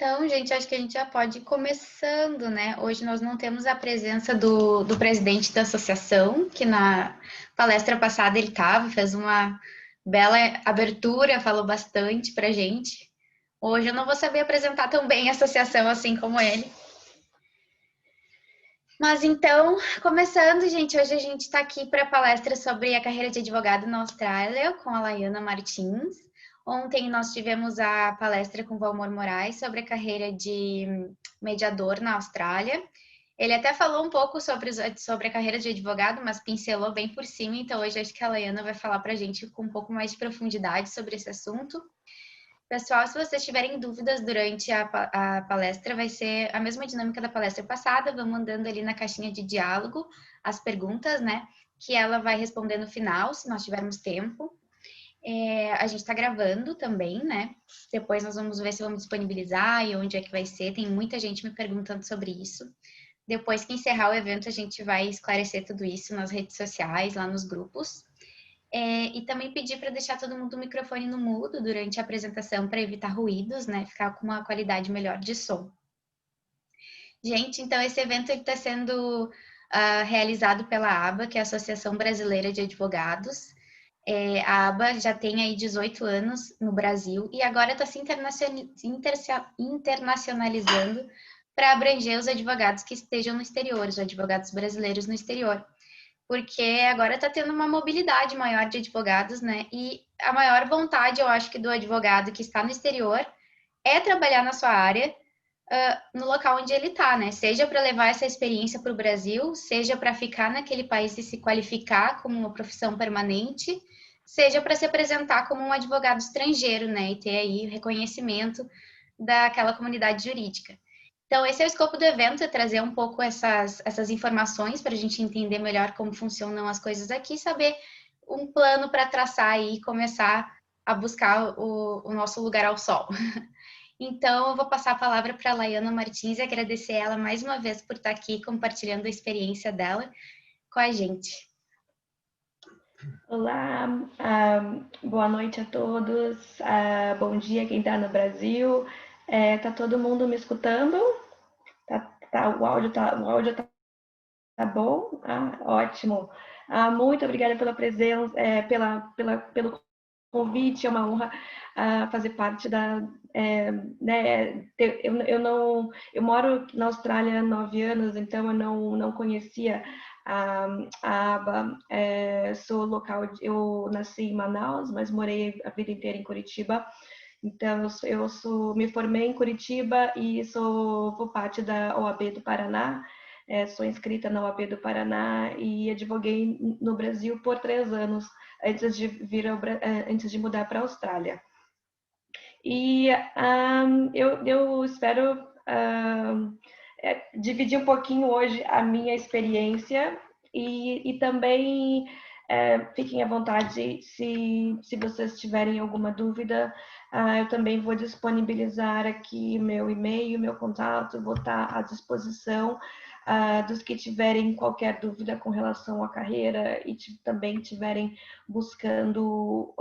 Então, gente, acho que a gente já pode ir começando, né? Hoje nós não temos a presença do presidente da associação, que na palestra passada ele estava, fez uma bela abertura, falou bastante para a gente. Hoje eu não vou saber apresentar tão bem a associação assim como ele. Mas então, começando, gente, hoje a gente está aqui para a palestra sobre a carreira de advogado na Austrália, com a Laiana Martins. Ontem nós tivemos a palestra com o Valmor Moraes sobre a carreira de mediador na Austrália. Ele até falou um pouco sobre a carreira de advogado, mas pincelou bem por cima, então hoje acho que a Laiana vai falar para a gente com um pouco mais de profundidade sobre esse assunto. Pessoal, se vocês tiverem dúvidas durante a palestra, vai ser a mesma dinâmica da palestra passada, vão mandando ali na caixinha de diálogo as perguntas, né? Que ela vai responder no final, se nós tivermos tempo. A gente está gravando também, né? Depois nós vamos ver se vamos disponibilizar e onde é que vai ser. Tem muita gente me perguntando sobre isso. Depois que encerrar o evento, a gente vai esclarecer tudo isso nas redes sociais, lá nos grupos. E também pedir para deixar todo mundo o microfone no mudo durante a apresentação para evitar ruídos, né? Ficar com uma qualidade melhor de som. Gente, então esse evento está sendo realizado pela ABA, que é a Associação Brasileira de Advogados. A ABA já tem aí 18 anos no Brasil e agora está se internacionalizando para abranger os advogados que estejam no exterior, os advogados brasileiros no exterior. Porque agora está tendo uma mobilidade maior de advogados, né? E a maior vontade, eu acho que do advogado que está no exterior é trabalhar na sua área, no local onde ele está, né? Seja para levar essa experiência para o Brasil, seja para ficar naquele país e se qualificar como uma profissão permanente, seja para se apresentar como um advogado estrangeiro, né? E ter aí reconhecimento daquela comunidade jurídica. Então, esse é o escopo do evento, é trazer um pouco essas informações para a gente entender melhor como funcionam as coisas aqui, saber um plano para traçar e começar a buscar o nosso lugar ao sol. Então, eu vou passar a palavra para a Laiana Martins e agradecer ela mais uma vez por estar aqui compartilhando a experiência dela com a gente. Olá, boa noite a todos, bom dia quem está no Brasil. Tá todo mundo me escutando? O áudio tá bom? Ótimo. Muito obrigada pela presença, pelo convite, é uma honra fazer parte da. Né, eu moro na Austrália há 9 anos, então eu não conhecia a ABA. Sou local, eu nasci em Manaus, mas morei a vida inteira em Curitiba. Então, me formei em Curitiba e sou parte da OAB do Paraná. Sou inscrita na OAB do Paraná e advoguei no Brasil por 3 anos antes de mudar para a Austrália. E eu espero dividir um pouquinho hoje a minha experiência e também fiquem à vontade se vocês tiverem alguma dúvida. Eu também vou disponibilizar aqui meu e-mail, meu contato, vou estar à disposição dos que tiverem qualquer dúvida com relação à carreira e também estiverem buscando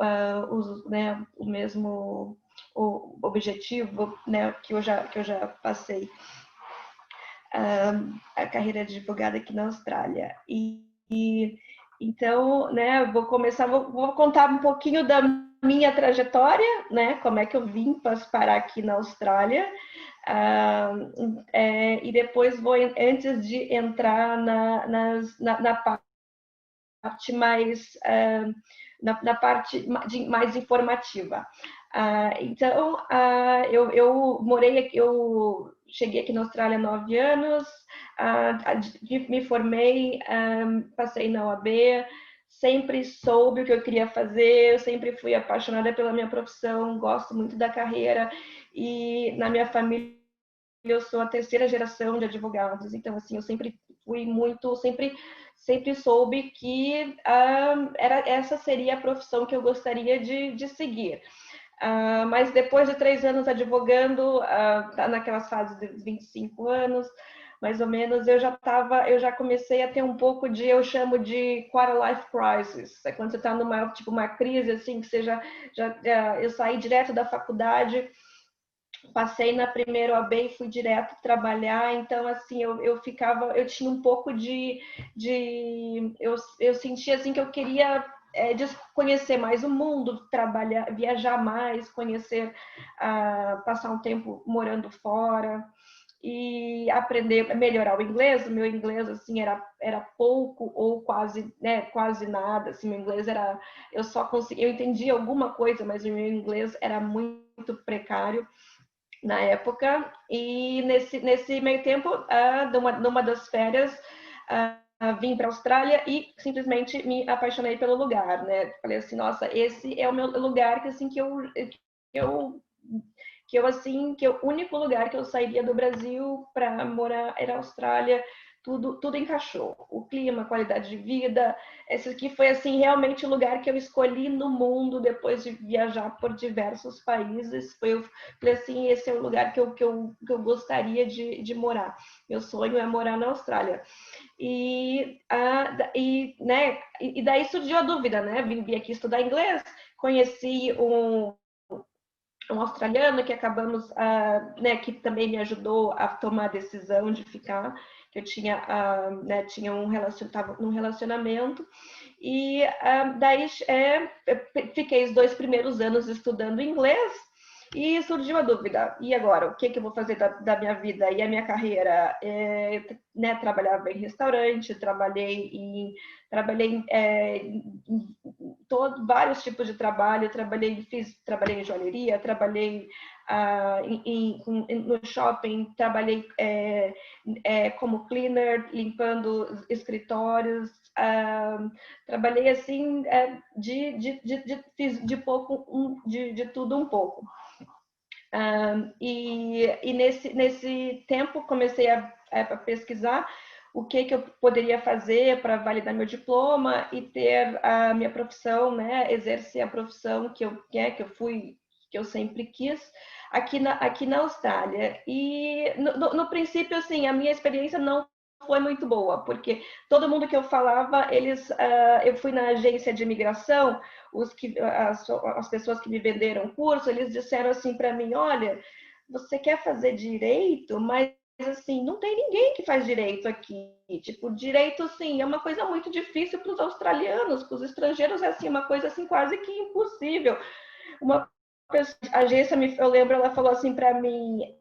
o mesmo objetivo, né, que eu já passei. A carreira de advogada aqui na Austrália. Então, né, vou contar um pouquinho da minha trajetória, né, como é que eu vim parar aqui na Austrália, e depois antes de entrar na parte mais na parte mais informativa. Então, eu cheguei aqui na Austrália há 9 anos, me formei, passei na OAB, sempre soube o que eu queria fazer, eu sempre fui apaixonada pela minha profissão, gosto muito da carreira, e na minha família eu sou a 3ª geração de advogados, então assim, eu sempre fui muito, sempre soube que essa seria a profissão que eu gostaria de seguir. Mas depois de 3 anos advogando, naquelas fases de 25 anos, mais ou menos, eu já comecei a ter um pouco eu chamo de quarter life crisis. É quando você está numa, tipo, uma crise, assim, que você eu saí direto da faculdade passei na primeira OAB e fui direto trabalhar, então assim eu tinha um pouco eu sentia assim que eu queria conhecer mais o mundo, trabalhar, viajar mais, conhecer, passar um tempo morando fora e aprender, melhorar o inglês. O meu inglês assim era pouco ou quase, né, quase nada. Assim, meu inglês eu só conseguia, eu entendia alguma coisa, mas o meu inglês era muito precário na época. E nesse meio tempo, numa das férias, vim para a Austrália e simplesmente me apaixonei pelo lugar, né? Falei assim, nossa, esse é o meu lugar que assim que é o único lugar que eu sairia do Brasil para morar era a Austrália. Tudo encaixou. O clima, a qualidade de vida. Esse aqui foi assim realmente o lugar que eu escolhi no mundo depois de viajar por diversos países. Eu falei assim, esse é o lugar que eu gostaria de morar. Meu sonho é morar na Austrália. E daí surgiu a dúvida, né? Vim aqui estudar inglês, conheci um australiano que acabamos, né, que também me ajudou a tomar a decisão de ficar, que eu tinha, né, estava num relacionamento, e daí fiquei os 2 primeiros anos estudando inglês, e surgiu a dúvida, e agora, o que eu vou fazer da minha vida e a minha carreira? Né, trabalhava em restaurante, trabalhei vários tipos de trabalho, trabalhei em joalheria, trabalhei no shopping, trabalhei como cleaner, limpando escritórios, trabalhei assim, fiz de tudo um pouco. E nesse tempo comecei a pesquisar o que eu poderia fazer para validar meu diploma e ter a minha profissão, né, exercer a profissão que eu sempre quis aqui na Austrália. E no princípio, assim, a minha experiência não foi muito boa, porque todo mundo que eu falava, eu fui na agência de imigração, as pessoas que me venderam o curso, eles disseram assim para mim, olha, você quer fazer direito, mas assim, não tem ninguém que faz direito aqui. Tipo, direito, assim, é uma coisa muito difícil para os australianos, para os estrangeiros é assim, uma coisa assim quase que impossível. Uma agência, eu lembro, ela falou assim para mim,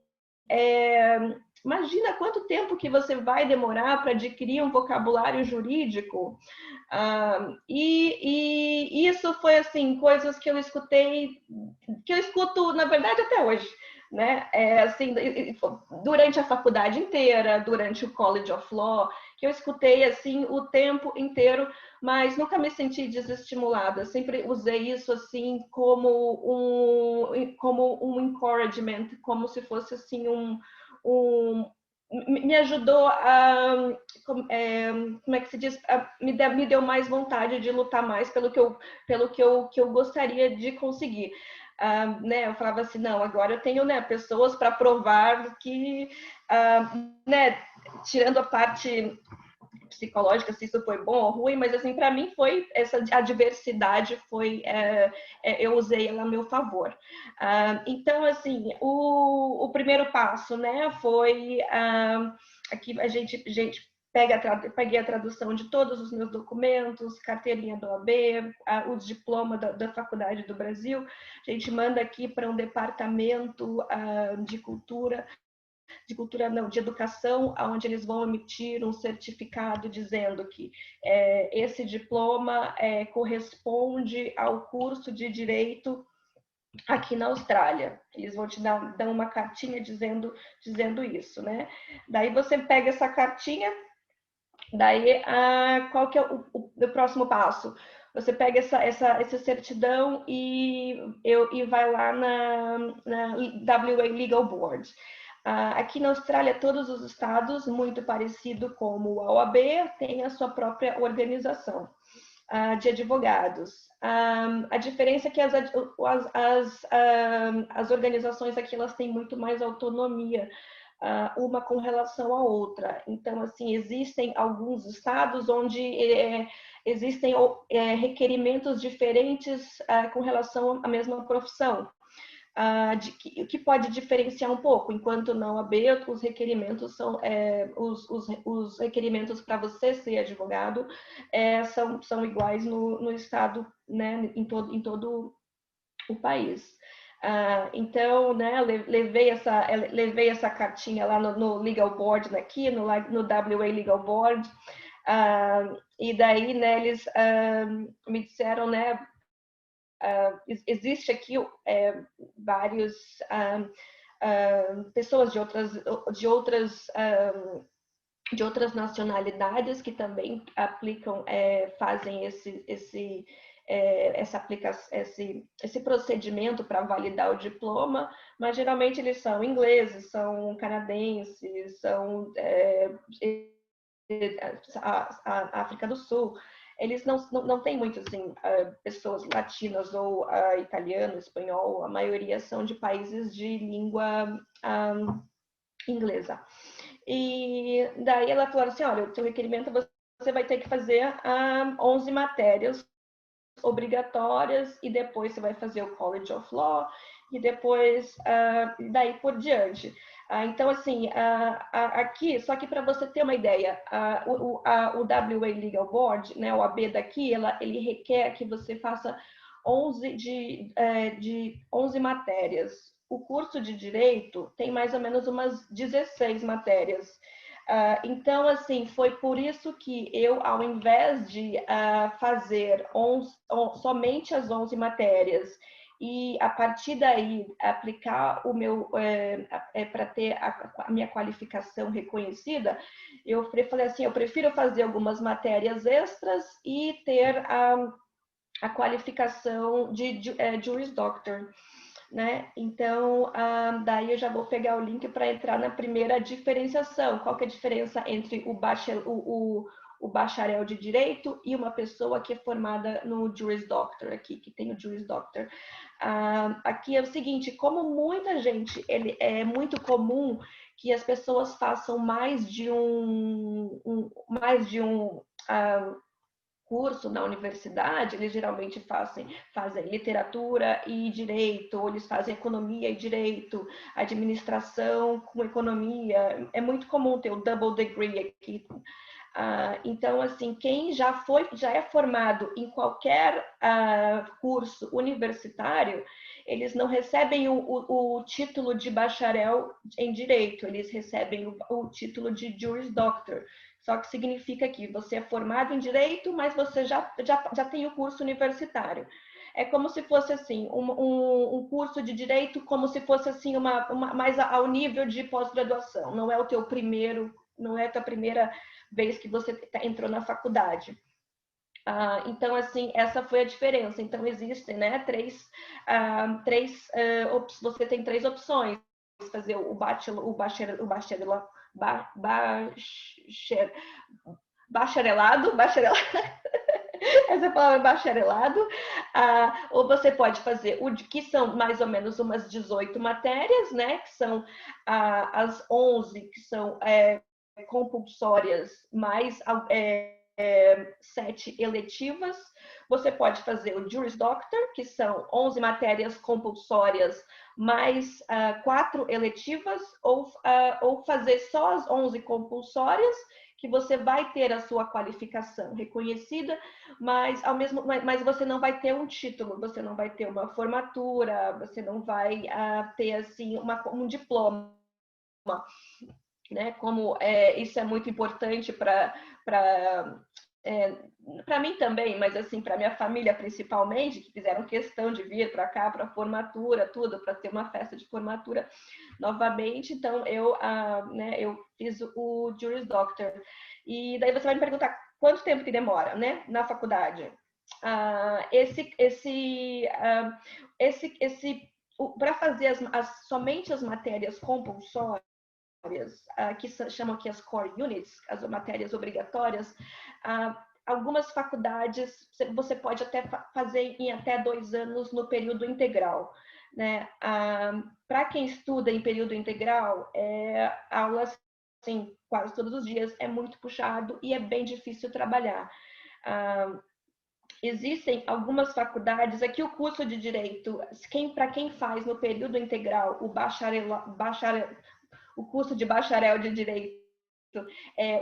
imagina quanto tempo que você vai demorar para adquirir um vocabulário jurídico. E isso foi assim, coisas que eu escuto, na verdade, até hoje. Né? Assim, durante a faculdade inteira, durante o College of Law, que eu escutei assim o tempo inteiro, mas nunca me senti desestimulada. Sempre usei isso assim como um encouragement, como se fosse assim me ajudou como é que se diz, me deu mais vontade de lutar mais pelo que eu gostaria de conseguir. Né, eu falava assim, não, agora eu tenho, né, pessoas para provar que, né, tirando a parte psicológica, se isso foi bom ou ruim, mas assim, para mim foi essa adversidade, eu usei ela a meu favor. Então, assim, o primeiro passo, né, foi aqui a gente peguei a tradução de todos os meus documentos, carteirinha da OAB, o diploma da Faculdade do Brasil, a gente manda aqui para um departamento de cultura não, de educação, onde eles vão emitir um certificado dizendo que esse diploma corresponde ao curso de direito aqui na Austrália. Eles vão te dar uma cartinha dizendo isso, né? Daí você pega essa cartinha, daí qual que é o próximo passo? Você pega essa certidão e vai lá na WA Legal Board. Aqui na Austrália, todos os estados, muito parecido como a OAB, têm a sua própria organização de advogados. A diferença é que as organizações aqui elas têm muito mais autonomia, uma com relação à outra. Então, assim, existem alguns estados onde existem requerimentos diferentes com relação à mesma profissão. o que pode diferenciar um pouco, enquanto na OAB os requerimentos são os requerimentos para você ser advogado são iguais no estado, né, em todo o país. Então, né, levei essa cartinha lá no Legal Board aqui, no WA Legal Board, e daí, né, eles me disseram, né, existe aqui vários pessoas de outras nacionalidades que também aplicam, fazem esse procedimento para validar o diploma, mas geralmente eles são ingleses, são canadenses, são a África do Sul. Eles não têm muito assim, pessoas latinas ou italiano, espanhol, a maioria são de países de língua inglesa. E daí ela falou assim, olha, o seu requerimento você vai ter que fazer 11 matérias obrigatórias e depois você vai fazer o College of Law e depois daí por diante. Então, assim, aqui, só que para você ter uma ideia, o WA Legal Board, né, o AB daqui, ele requer que você faça 11 matérias. O curso de Direito tem mais ou menos umas 16 matérias. Então, assim, foi por isso que eu, ao invés de fazer somente as 11 matérias e, a partir daí, aplicar o meu, para ter a minha qualificação reconhecida, eu falei assim, eu prefiro fazer algumas matérias extras e ter a qualificação de Juris Doctor. Né? Então, daí eu já vou pegar o link para entrar na primeira diferenciação. Qual que é a diferença entre o bacharel de Direito e uma pessoa que é formada no Juris Doctor, aqui, que tem o Juris Doctor? Aqui é o seguinte, como muita gente, é muito comum que as pessoas façam mais de um curso na universidade, eles geralmente fazem literatura e direito, ou eles fazem economia e direito, administração com economia. É muito comum ter o double degree aqui. Então, assim, quem já é formado em qualquer curso universitário, eles não recebem o título de bacharel em direito, eles recebem o título de Juris Doctor. Só que significa que você é formado em direito, mas você já tem o curso universitário. É como se fosse assim, um curso de direito, como se fosse assim mais ao nível de pós-graduação. Não é o teu primeiro, não é a tua primeira vez que você entrou na faculdade. Então, assim, essa foi a diferença. Então, existem, né, você tem 3 opções. Fazer o bacharelado, essa palavra bacharelado, ou você pode fazer o que são mais ou menos umas 18 matérias, né, que são as 11 que são compulsórias, mais 7 eletivas. Você pode fazer o Juris Doctor, que são 11 matérias compulsórias, mais 4 eletivas, ou fazer só as 11 compulsórias, que você vai ter a sua qualificação reconhecida, mas você não vai ter um título, você não vai ter uma formatura, você não vai ter assim um diploma. Né? Como isso é muito importante para mim também, mas assim para minha família principalmente, que fizeram questão de vir para cá para formatura, tudo, para ter uma festa de formatura novamente. Então eu fiz o Juris Doctor. E daí você vai me perguntar quanto tempo que demora, né, na faculdade? Para fazer somente as matérias compulsórias, que chamam aqui as core units, as matérias obrigatórias, algumas faculdades você pode até fazer em até 2 anos no período integral. Né? Para quem estuda em período integral, aulas assim, quase todos os dias, é muito puxado e é bem difícil trabalhar. existem algumas faculdades, aqui o curso de Direito, para quem faz no período integral o curso de bacharel de Direito,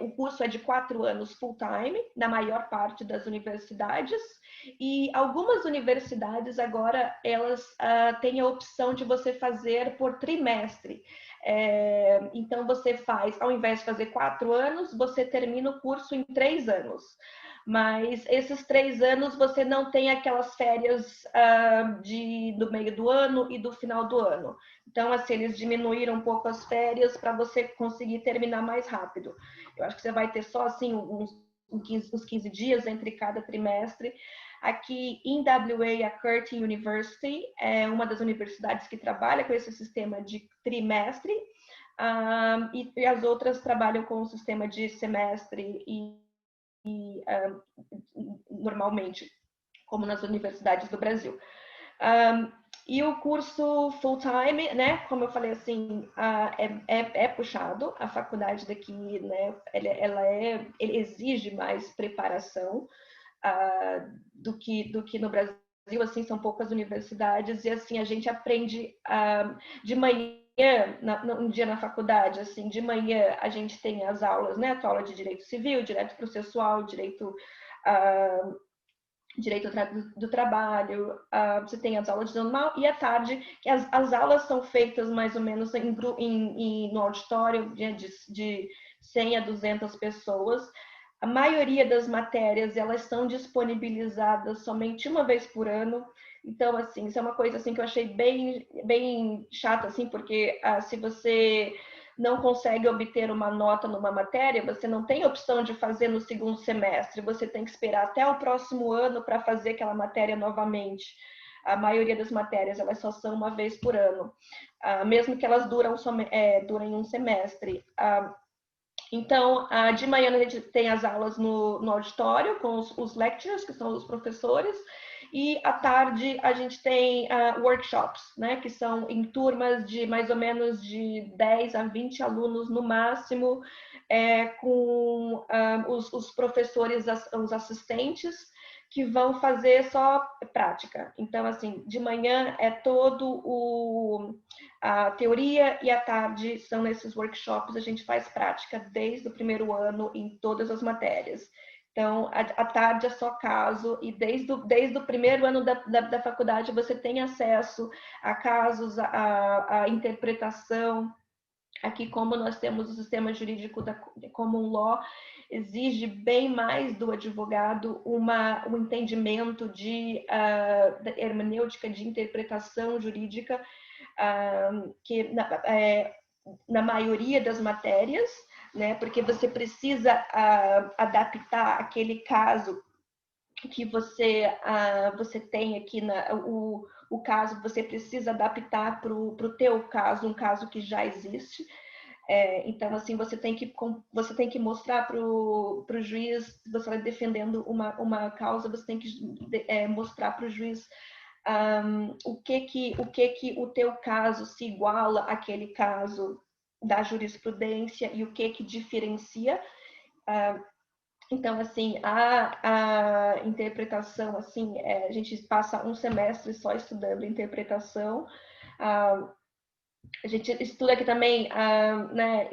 o curso é de 4 anos full-time, na maior parte das universidades, e algumas universidades agora, elas têm a opção de você fazer por trimestre. Então, você faz, ao invés de fazer 4 anos, você termina o curso em 3 anos. Mas esses 3 anos você não tem aquelas férias do meio do ano e do final do ano. Então, assim, eles diminuíram um pouco as férias para você conseguir terminar mais rápido. Eu acho que você vai ter só, assim, uns 15 dias entre cada trimestre. Aqui em WA, a Curtin University é uma das universidades que trabalha com esse sistema de trimestre, e as outras trabalham com o sistema de semestre normalmente, como nas universidades do Brasil. E o curso full-time, né, como eu falei assim, é puxado, a faculdade daqui, né, ele exige mais preparação do que no Brasil, assim, são poucas universidades, e assim, a gente aprende de manhã, um dia na faculdade, assim, de manhã a gente tem as aulas, né, a aula de direito civil, direito processual, direito do trabalho, você tem as aulas de normal, e à tarde, que as aulas são feitas mais ou menos no auditório de 100 a 200 pessoas. A maioria das matérias, elas são disponibilizadas somente uma vez por ano. Então, assim, isso é uma coisa assim que eu achei bem chata, assim, porque se você não consegue obter uma nota numa matéria, você não tem opção de fazer no segundo semestre, você tem que esperar até o próximo ano para fazer aquela matéria novamente. A maioria das matérias, elas só são uma vez por ano, mesmo que elas durem um semestre. Então, de manhã a gente tem as aulas no auditório com os lecturers, que são os professores, e à tarde a gente tem workshops, né, que são em turmas de mais ou menos de 10 a 20 alunos no máximo, com os professores, os assistentes, que vão fazer só prática. Então, assim, de manhã é a teoria, e à tarde são nesses workshops, a gente faz prática desde o primeiro ano em todas as matérias. Então, à tarde é só caso, e desde o primeiro ano da faculdade você tem acesso a casos, a interpretação. Aqui, como nós temos o sistema jurídico da Common Law, exige bem mais do advogado um entendimento de hermenêutica, de interpretação jurídica, que na maioria das matérias, né, porque você precisa adaptar aquele caso que você tem aqui, o caso você precisa adaptar para o teu caso, um caso que já existe. Então, assim, você tem que mostrar para o juiz, você vai defendendo uma causa, você tem que mostrar para o juiz o que o teu caso se iguala àquele caso da jurisprudência e o que diferencia. Então, assim, a interpretação, assim, a gente passa um semestre só estudando interpretação. A gente estuda aqui também, né,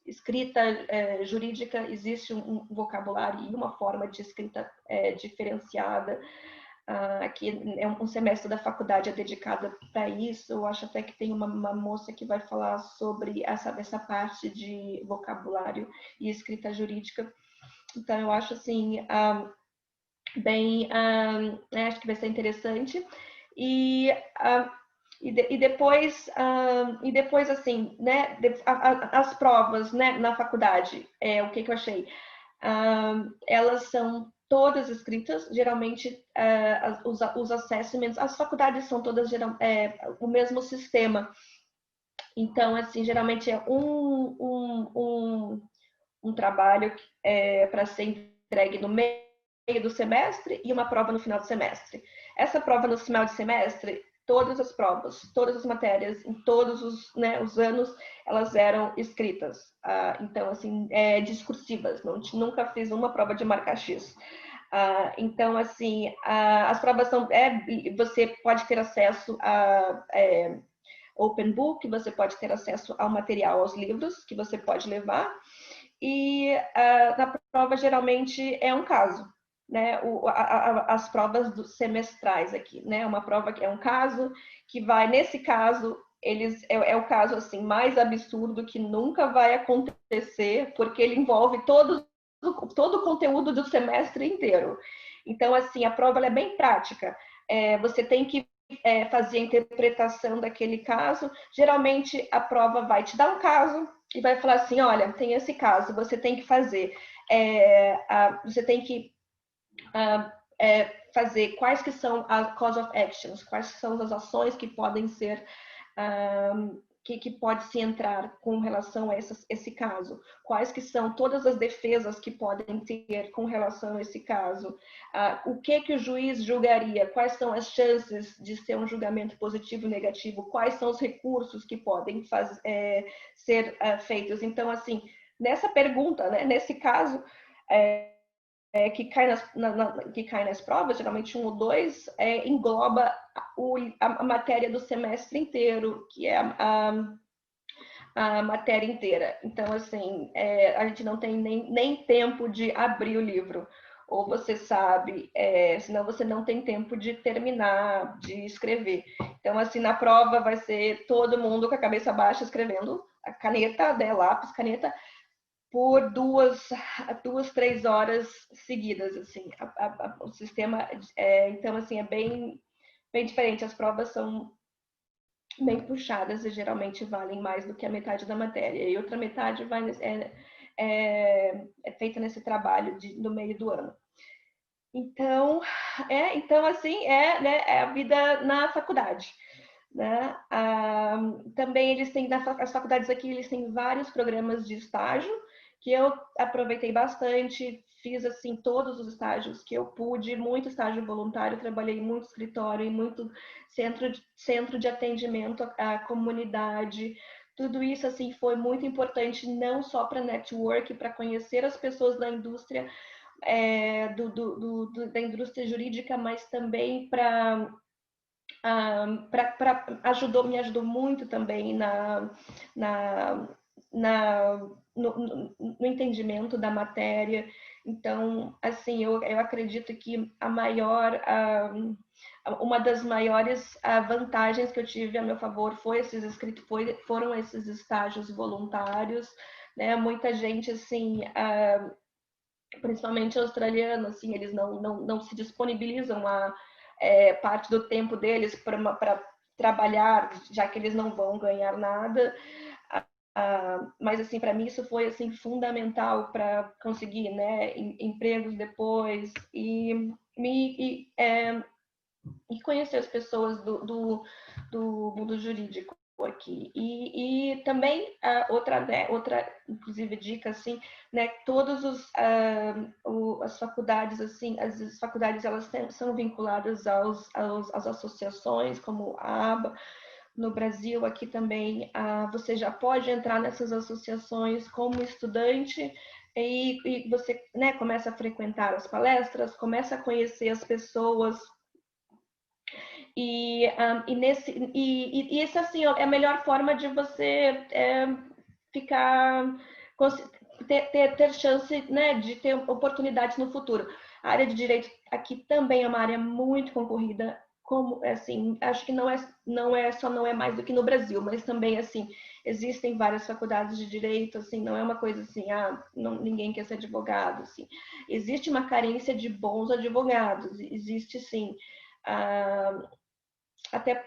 escrita jurídica, existe um vocabulário e uma forma de escrita diferenciada. Aqui é um semestre da faculdade dedicado para isso. Eu acho até que tem uma moça que vai falar sobre essa parte de vocabulário e escrita jurídica. Então, eu acho assim, acho que vai ser interessante. E depois assim, né, as provas, né, na faculdade, o que eu achei? Elas são todas escritas, geralmente os assessments, as faculdades são todas o mesmo sistema. Então, assim, geralmente é um trabalho para ser entregue no meio do semestre e uma prova no final do semestre. Essa prova no final de semestre, todas as provas, todas as matérias, em todos os, né, os anos, elas eram escritas. Então, assim, discursivas. Nunca fiz uma prova de marcar X. Então, assim, as provas são... você pode ter acesso a open book, você pode ter acesso ao material, aos livros que você pode levar. E na prova, geralmente, é um caso. Né, as provas semestrais aqui, né? Uma prova que é um caso, que vai, nesse caso, é o caso assim, mais absurdo que nunca vai acontecer, porque ele envolve todo o conteúdo do semestre inteiro. Então, assim, a prova ela é bem prática. Você tem que fazer a interpretação daquele caso. Geralmente, a prova vai te dar um caso e vai falar assim, olha, tem esse caso, você tem que fazer, você tem que fazer quais que são as cause of actions, quais são as ações que podem ser, que pode se entrar com relação a esse caso, quais que são todas as defesas que podem ter com relação a esse caso, o que o juiz julgaria, quais são as chances de ser um julgamento positivo e negativo, quais são os recursos que podem ser feitos. Então, assim, nessa pergunta, né, nesse caso, que cai nas provas, geralmente 1 ou 2, engloba a matéria do semestre inteiro, que é a matéria inteira. Então, assim, a gente não tem nem tempo de abrir o livro. Ou você sabe, senão você não tem tempo de terminar de escrever. Então, assim, na prova vai ser todo mundo com a cabeça baixa escrevendo, a caneta, né, lápis, caneta, por 2, 3 horas seguidas, assim, o sistema, então, assim, é bem diferente, as provas são bem puxadas e geralmente valem mais do que a metade da matéria, e outra metade é feita nesse trabalho no meio do ano. Então, assim, né, é a vida na faculdade. Né? Também eles têm, as faculdades aqui, eles têm vários programas de estágio, que eu aproveitei bastante, fiz assim todos os estágios que eu pude, muito estágio voluntário, trabalhei em muito escritório, em muito centro de atendimento à comunidade. Tudo isso assim foi muito importante, não só para network, para conhecer as pessoas da indústria, da indústria jurídica, mas também para me ajudou muito também no entendimento da matéria. Então, assim, eu acredito que uma das maiores vantagens que eu tive a meu favor foram esses estágios voluntários, né? Muita gente, assim, principalmente australiano, assim, eles não se disponibilizam a parte do tempo deles para trabalhar, já que eles não vão ganhar nada. Mas assim, para mim isso foi assim fundamental para conseguir, né, empregos depois e conhecer as pessoas do mundo jurídico aqui. E também outra inclusive dica assim, né, todos as faculdades assim, as faculdades elas são vinculadas às associações como a ABA. No Brasil, aqui também, você já pode entrar nessas associações como estudante e você, né, começa a frequentar as palestras, começa a conhecer as pessoas. E isso assim é a melhor forma de você ficar ter chance, né, de ter oportunidades no futuro. A área de direito aqui também é uma área muito concorrida, como assim, acho que não é mais do que no Brasil, mas também assim existem várias faculdades de direito, assim, não é uma coisa assim, ninguém quer ser advogado, assim. Existe uma carência de bons advogados, existe sim. Até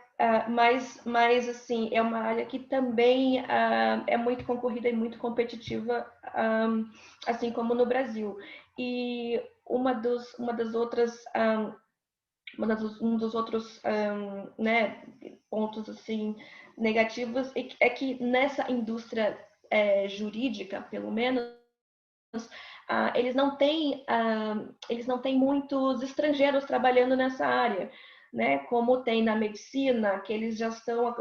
mas assim é uma área que também é muito concorrida e muito competitiva, assim como no Brasil. E um dos outros né, pontos assim negativos é que nessa indústria jurídica, pelo menos, eles não têm muitos estrangeiros trabalhando nessa área. né, como tem na medicina, que eles já estão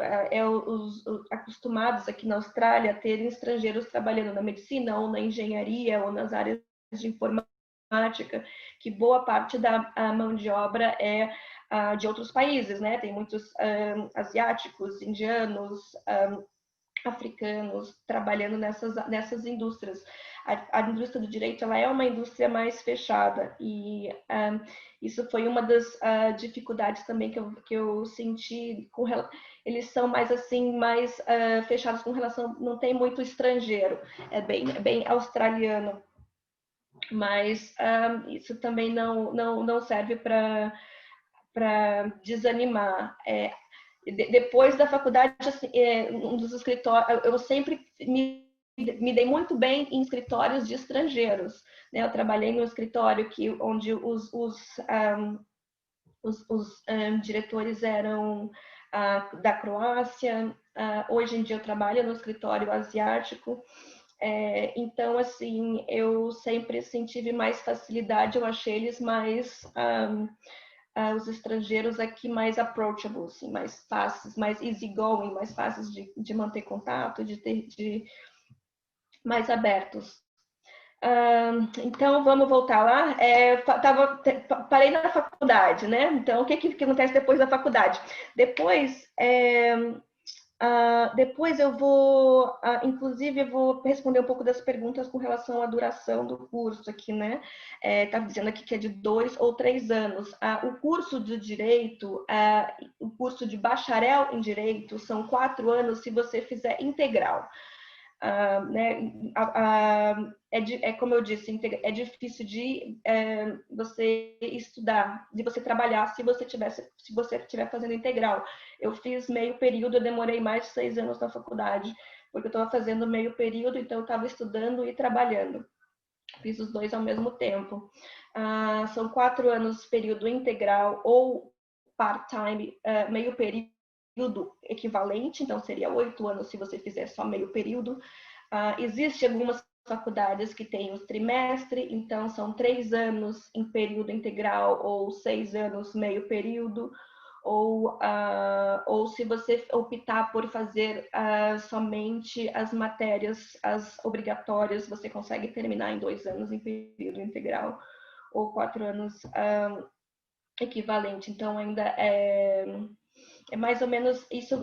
acostumados aqui na Austrália a terem estrangeiros trabalhando na medicina ou na engenharia ou nas áreas de informática, que boa parte da mão de obra é de outros países, né? Tem muitos asiáticos, indianos, africanos trabalhando nessas indústrias. A indústria do direito, ela é uma indústria mais fechada e isso foi uma das dificuldades também que eu senti eles são mais assim, mais fechados com relação, não tem muito estrangeiro, é bem australiano, mas isso também não serve para desanimar. Depois da faculdade, assim, um dos escritórios, eu sempre me dei muito bem em escritórios de estrangeiros, né? Eu trabalhei num escritório onde os diretores eram da Croácia. Hoje em dia eu trabalho no escritório asiático. Então, assim, eu sempre tive mais facilidade, eu achei eles mais os estrangeiros aqui mais approachable, assim, mais fáceis, mais easygoing, mais fáceis de manter contato, mais abertos. Então, vamos voltar lá. Parei na faculdade, né? Então, o que acontece depois da faculdade? Depois eu vou, inclusive, eu vou responder um pouco das perguntas com relação à duração do curso aqui, né? Tá dizendo aqui que é de 2 ou 3 anos. O curso de Direito, o curso de bacharel em Direito são 4 anos se você fizer integral. Né? Como eu disse, é difícil de você estudar, de você trabalhar se você estiver fazendo integral. Eu fiz meio período, eu demorei mais de 6 anos na faculdade, porque eu estava fazendo meio período, então eu estava estudando e trabalhando. Fiz os dois ao mesmo tempo. São 4 anos período integral ou part-time, meio período equivalente, então seria 8 anos se você fizer só meio período. Existem algumas faculdades que têm o trimestre, então são 3 anos em período integral ou 6 anos meio período, ou se você optar por fazer somente as matérias, as obrigatórias, você consegue terminar em 2 anos em período integral ou 4 anos equivalente. Então ainda é mais ou menos isso.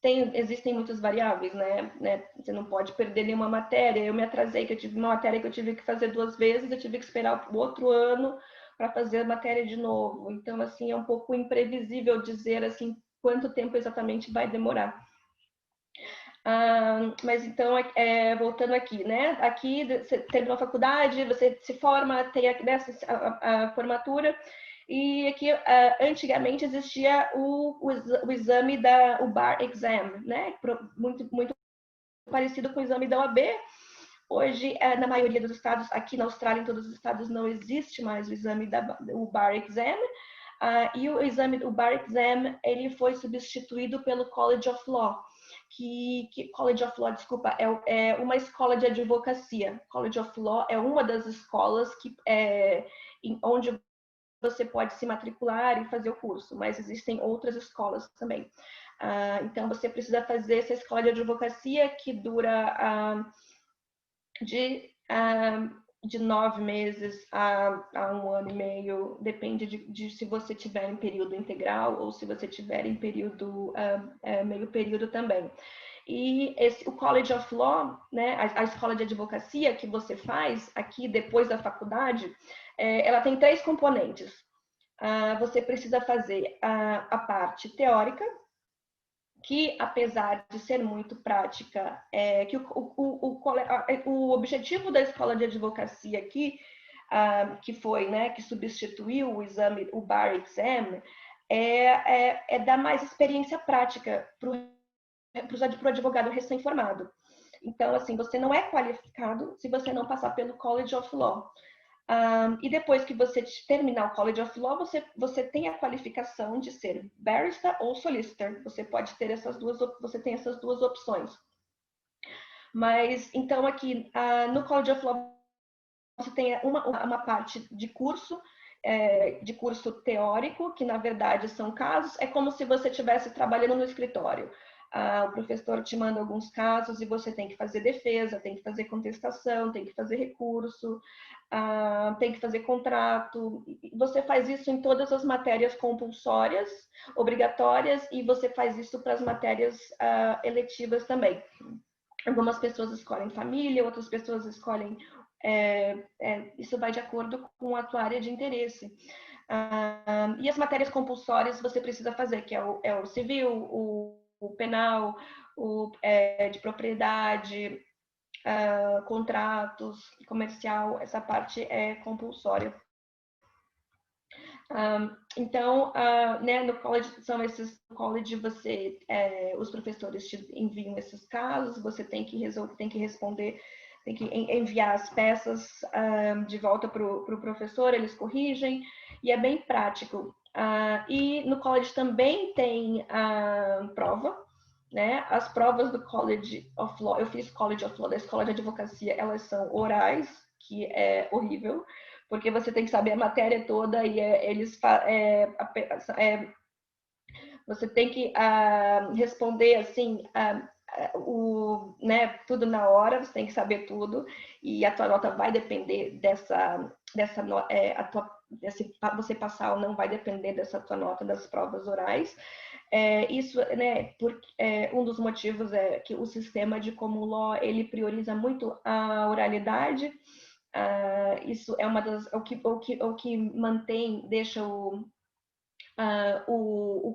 Existem muitas variáveis, né? Você não pode perder nenhuma matéria. Eu me atrasei, que eu tive uma matéria que eu tive que fazer 2 vezes, eu tive que esperar o outro ano para fazer a matéria de novo. Então, assim, é um pouco imprevisível dizer assim quanto tempo exatamente vai demorar. Mas então, voltando aqui, né? Aqui você terminou a faculdade, você se forma, tem a formatura. E aqui, antigamente, existia o exame o Bar Exam, né? Muito parecido com o exame da OAB. Hoje, na maioria dos estados, aqui na Austrália, em todos os estados, não existe mais o exame o Bar Exam. E o Bar Exam, ele foi substituído pelo College of Law, College of Law, desculpa, é uma escola de advocacia. College of Law é uma das escolas onde você pode se matricular e fazer o curso, mas existem outras escolas também. Então, você precisa fazer essa escola de advocacia que dura de 9 meses a 1 ano e meio, depende de se você tiver em período integral ou se você tiver em período meio período também. E o College of Law, né, a escola de advocacia que você faz aqui depois da faculdade, ela tem 3 componentes. Você precisa fazer a parte teórica, que apesar de ser muito prática, que o objetivo da escola de advocacia aqui, que foi, né, que substituiu o exame, o Bar Exam, é dar mais experiência prática para o advogado recém-formado. Então, assim, você não é qualificado se você não passar pelo College of Law. E depois que você terminar o College of Law, você tem a qualificação de ser barrister ou solicitor. Você pode ter você tem essas 2 opções. Mas, então, aqui no College of Law, você tem uma parte de curso, de curso teórico, que na verdade são casos, é como se você estivesse trabalhando no escritório. O professor te manda alguns casos e você tem que fazer defesa, tem que fazer contestação, tem que fazer recurso, tem que fazer contrato. Você faz isso em todas as matérias compulsórias, obrigatórias, e você faz isso para as matérias eletivas também. Algumas pessoas escolhem família, outras pessoas escolhem... isso vai de acordo com a tua área de interesse. E as matérias compulsórias você precisa fazer, que é o civil, o penal, de propriedade, contratos, comercial, essa parte é compulsória. Então, né, no college no college os professores te enviam esses casos, você tem que responder, tem que enviar as peças de volta para o professor, eles corrigem, e é bem prático. E no college também tem prova, né? As provas do College of Law, eu fiz College of Law, da Escola de Advocacia, elas são orais, que é horrível, porque você tem que saber a matéria toda e você tem que responder assim, né, tudo na hora, você tem que saber tudo, e a tua nota vai depender você passar ou não vai depender dessa tua nota das provas orais. Isso, né, um dos motivos é que o sistema de common law, ele prioriza muito a oralidade. Isso é o que mantém, deixa o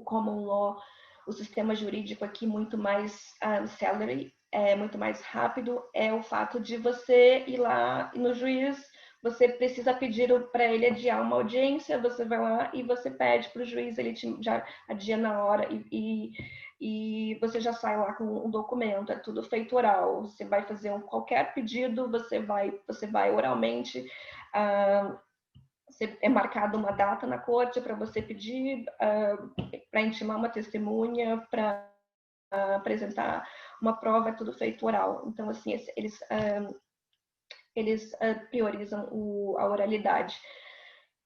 common law, o sistema jurídico aqui muito mais celery, muito mais rápido, é o fato de você ir lá no juiz, você precisa pedir para ele adiar uma audiência, você vai lá e você pede para o juiz, ele já adia na hora e você já sai lá com um documento, é tudo feito oral. Você vai fazer qualquer pedido, você vai oralmente, é marcada uma data na corte para você pedir, para intimar uma testemunha, para apresentar uma prova, é tudo feito oral. Então, assim, eles priorizam a oralidade.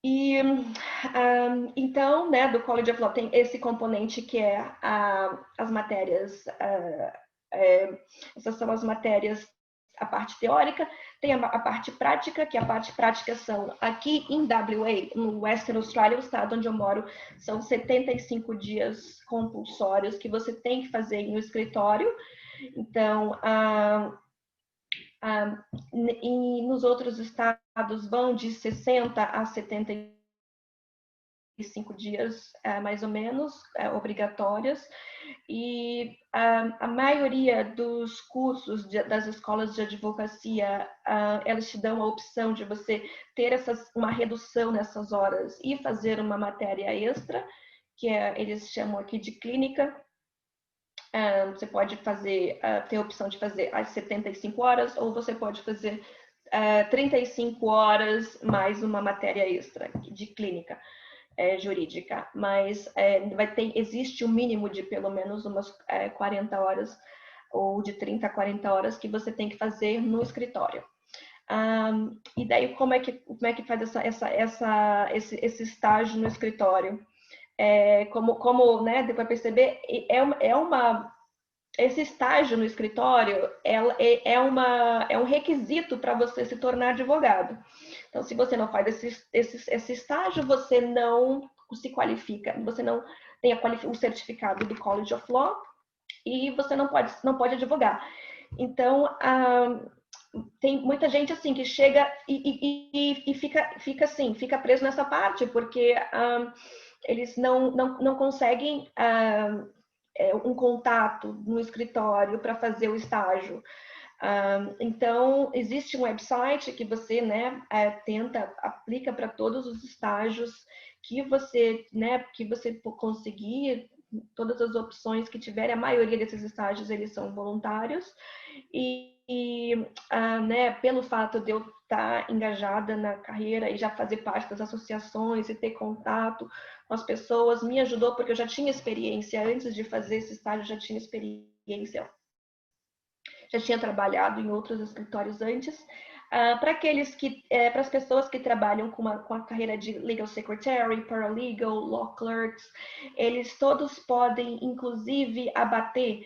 E então, né, do College of Law tem esse componente que é as matérias, essas são as matérias, a parte teórica, tem a parte prática, que a parte prática são, aqui em WA, no Western Australia, o estado onde eu moro, são 75 dias compulsórios que você tem que fazer no escritório. Então, e nos outros estados vão de 60 a 75 dias, mais ou menos, obrigatórias. E a maioria dos cursos das escolas de advocacia, elas te dão a opção de você ter uma redução nessas horas e fazer uma matéria extra, que eles chamam aqui de clínica. Você pode ter a opção de fazer as 75 horas, ou você pode fazer 35 horas mais uma matéria extra de clínica jurídica. Mas existe um mínimo de pelo menos umas 40 horas, ou de 30 a 40 horas que você tem que fazer no escritório. E daí, como é que faz esse estágio no escritório? Como né, deu para perceber, esse estágio no escritório é um requisito para você se tornar advogado. Então, se você não faz esse estágio, você não se qualifica, você não tem o certificado do College of Law e você não pode advogar. Então, tem muita gente assim que chega e fica preso nessa parte, porque eles não conseguem um contato no escritório para fazer o estágio. Então, existe um website que você, né, aplica para todos os estágios que você conseguir, todas as opções que tiver. A maioria desses estágios, eles são voluntários. Né, pelo fato de eu estar engajada na carreira e já fazer parte das associações e ter contato com as pessoas, me ajudou, porque eu já tinha experiência antes de fazer esse estágio, já tinha experiência, já tinha trabalhado em outros escritórios antes. Para aqueles que, para as pessoas que trabalham com a carreira de legal secretary, paralegal, law clerks, eles todos podem, inclusive, abater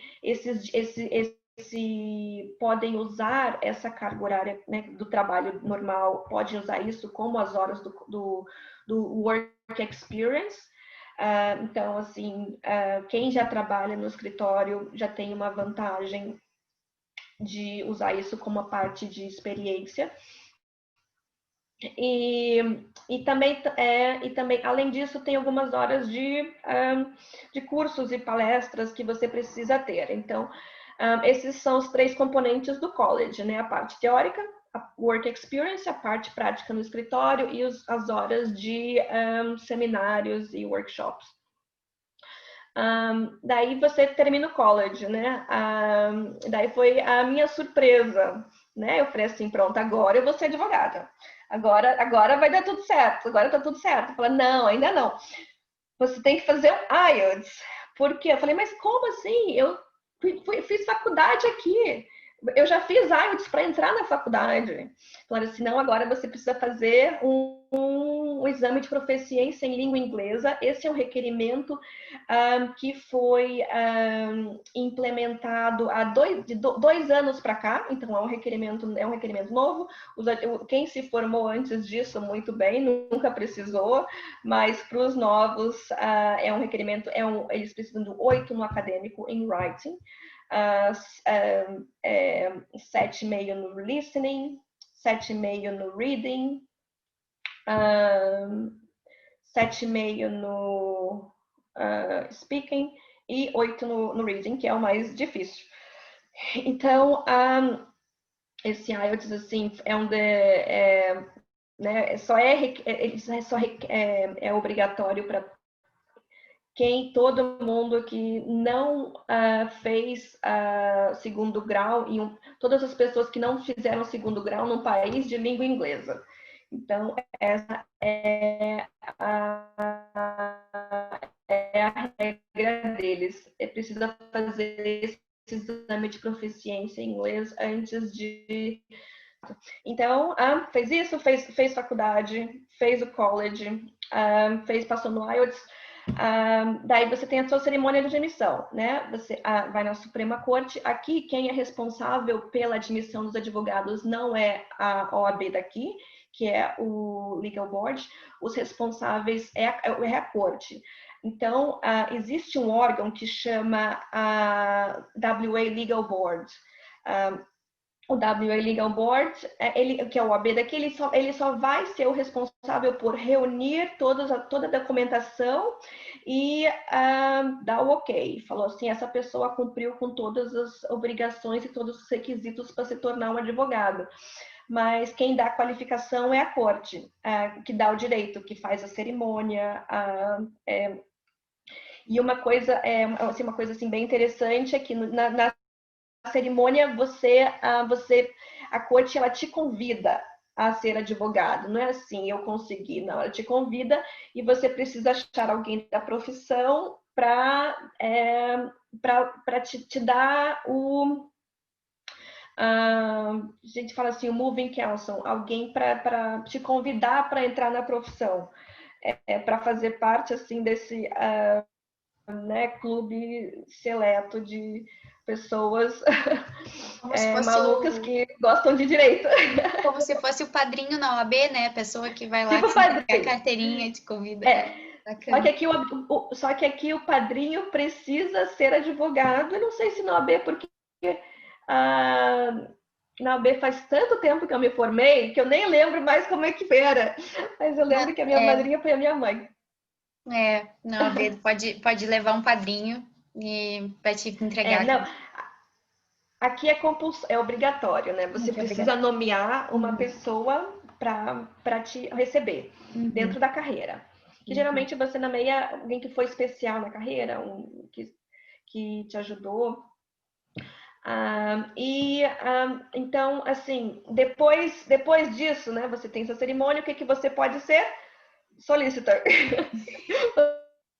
podem usar essa carga horária, né, do trabalho normal, podem usar isso como as horas do work experience. Então, assim, quem já trabalha no escritório já tem uma vantagem de usar isso como uma parte de experiência. E também, além disso, tem algumas horas de cursos e palestras que você precisa ter. Então, esses são os 3 componentes do college, né? A parte teórica, a work experience, a parte prática no escritório e as horas de seminários e workshops. Daí você termina o college, né? Daí foi a minha surpresa, né? Eu falei assim, pronto, agora eu vou ser advogada. Agora vai dar tudo certo, agora tá tudo certo. Eu falei, não, ainda não. Você tem que fazer um IELTS. Por quê? Eu falei, mas como assim? Eu fiz faculdade aqui. Eu já fiz IELTS para entrar na faculdade. Falaram assim, não, agora você precisa fazer um exame de proficiência em língua inglesa. Esse é um requerimento que foi implementado há 2 anos para cá, então é um requerimento novo. Quem se formou antes disso, muito bem, nunca precisou, mas para os novos é um requerimento, eles precisam do 8 no acadêmico, em writing, 7,5 no listening, 7,5 no reading, 7,5 no speaking e 8 no reading, que é o mais difícil. Então, esse IELTS, assim, é obrigatório para todo mundo que não fez segundo grau, todas as pessoas que não fizeram segundo grau num país de língua inglesa. Então, essa é a regra deles. Precisa fazer esse exame de proficiência em inglês antes de... Então, fez isso, fez faculdade, fez o college, passou no IELTS. Daí você tem a sua cerimônia de admissão, né? Você vai na Suprema Corte. Aqui, quem é responsável pela admissão dos advogados não é a OAB daqui, que é o Legal Board. Os responsáveis é a Corte. Então, existe um órgão que chama WA Legal Board. O WA Legal Board, que é o OAB daqui, ele só vai ser o responsável por reunir toda a documentação e dar o ok. Falou assim, essa pessoa cumpriu com todas as obrigações e todos os requisitos para se tornar um advogado. Mas quem dá a qualificação é a corte, que dá o direito, que faz a cerimônia. E uma coisa assim, bem interessante é que na cerimônia a corte ela te convida a ser advogado. Não é assim, eu consegui, não. Ela te convida e você precisa achar alguém da profissão para te dar a gente fala assim, o moving counsel, alguém para te convidar para entrar na profissão, para fazer parte assim desse clube seleto de pessoas malucas que gostam de direito. Como se fosse o padrinho na OAB, né? A pessoa que vai lá tipo a carteirinha de convida. Só que aqui o padrinho precisa ser advogado. Eu não sei se na OAB, porque na OAB faz tanto tempo que eu me formei que eu nem lembro mais como é que era. Mas eu lembro que a minha madrinha foi a minha mãe. Na OAB pode levar um padrinho e vai te entregar. Não. Aqui é obrigatório, né? Você precisa nomear uma pessoa para te receber dentro da carreira. Que geralmente você nomeia alguém que foi especial na carreira, que te ajudou. Então, assim, depois disso, né? Você tem essa cerimônia, o que você pode ser? Solicitor.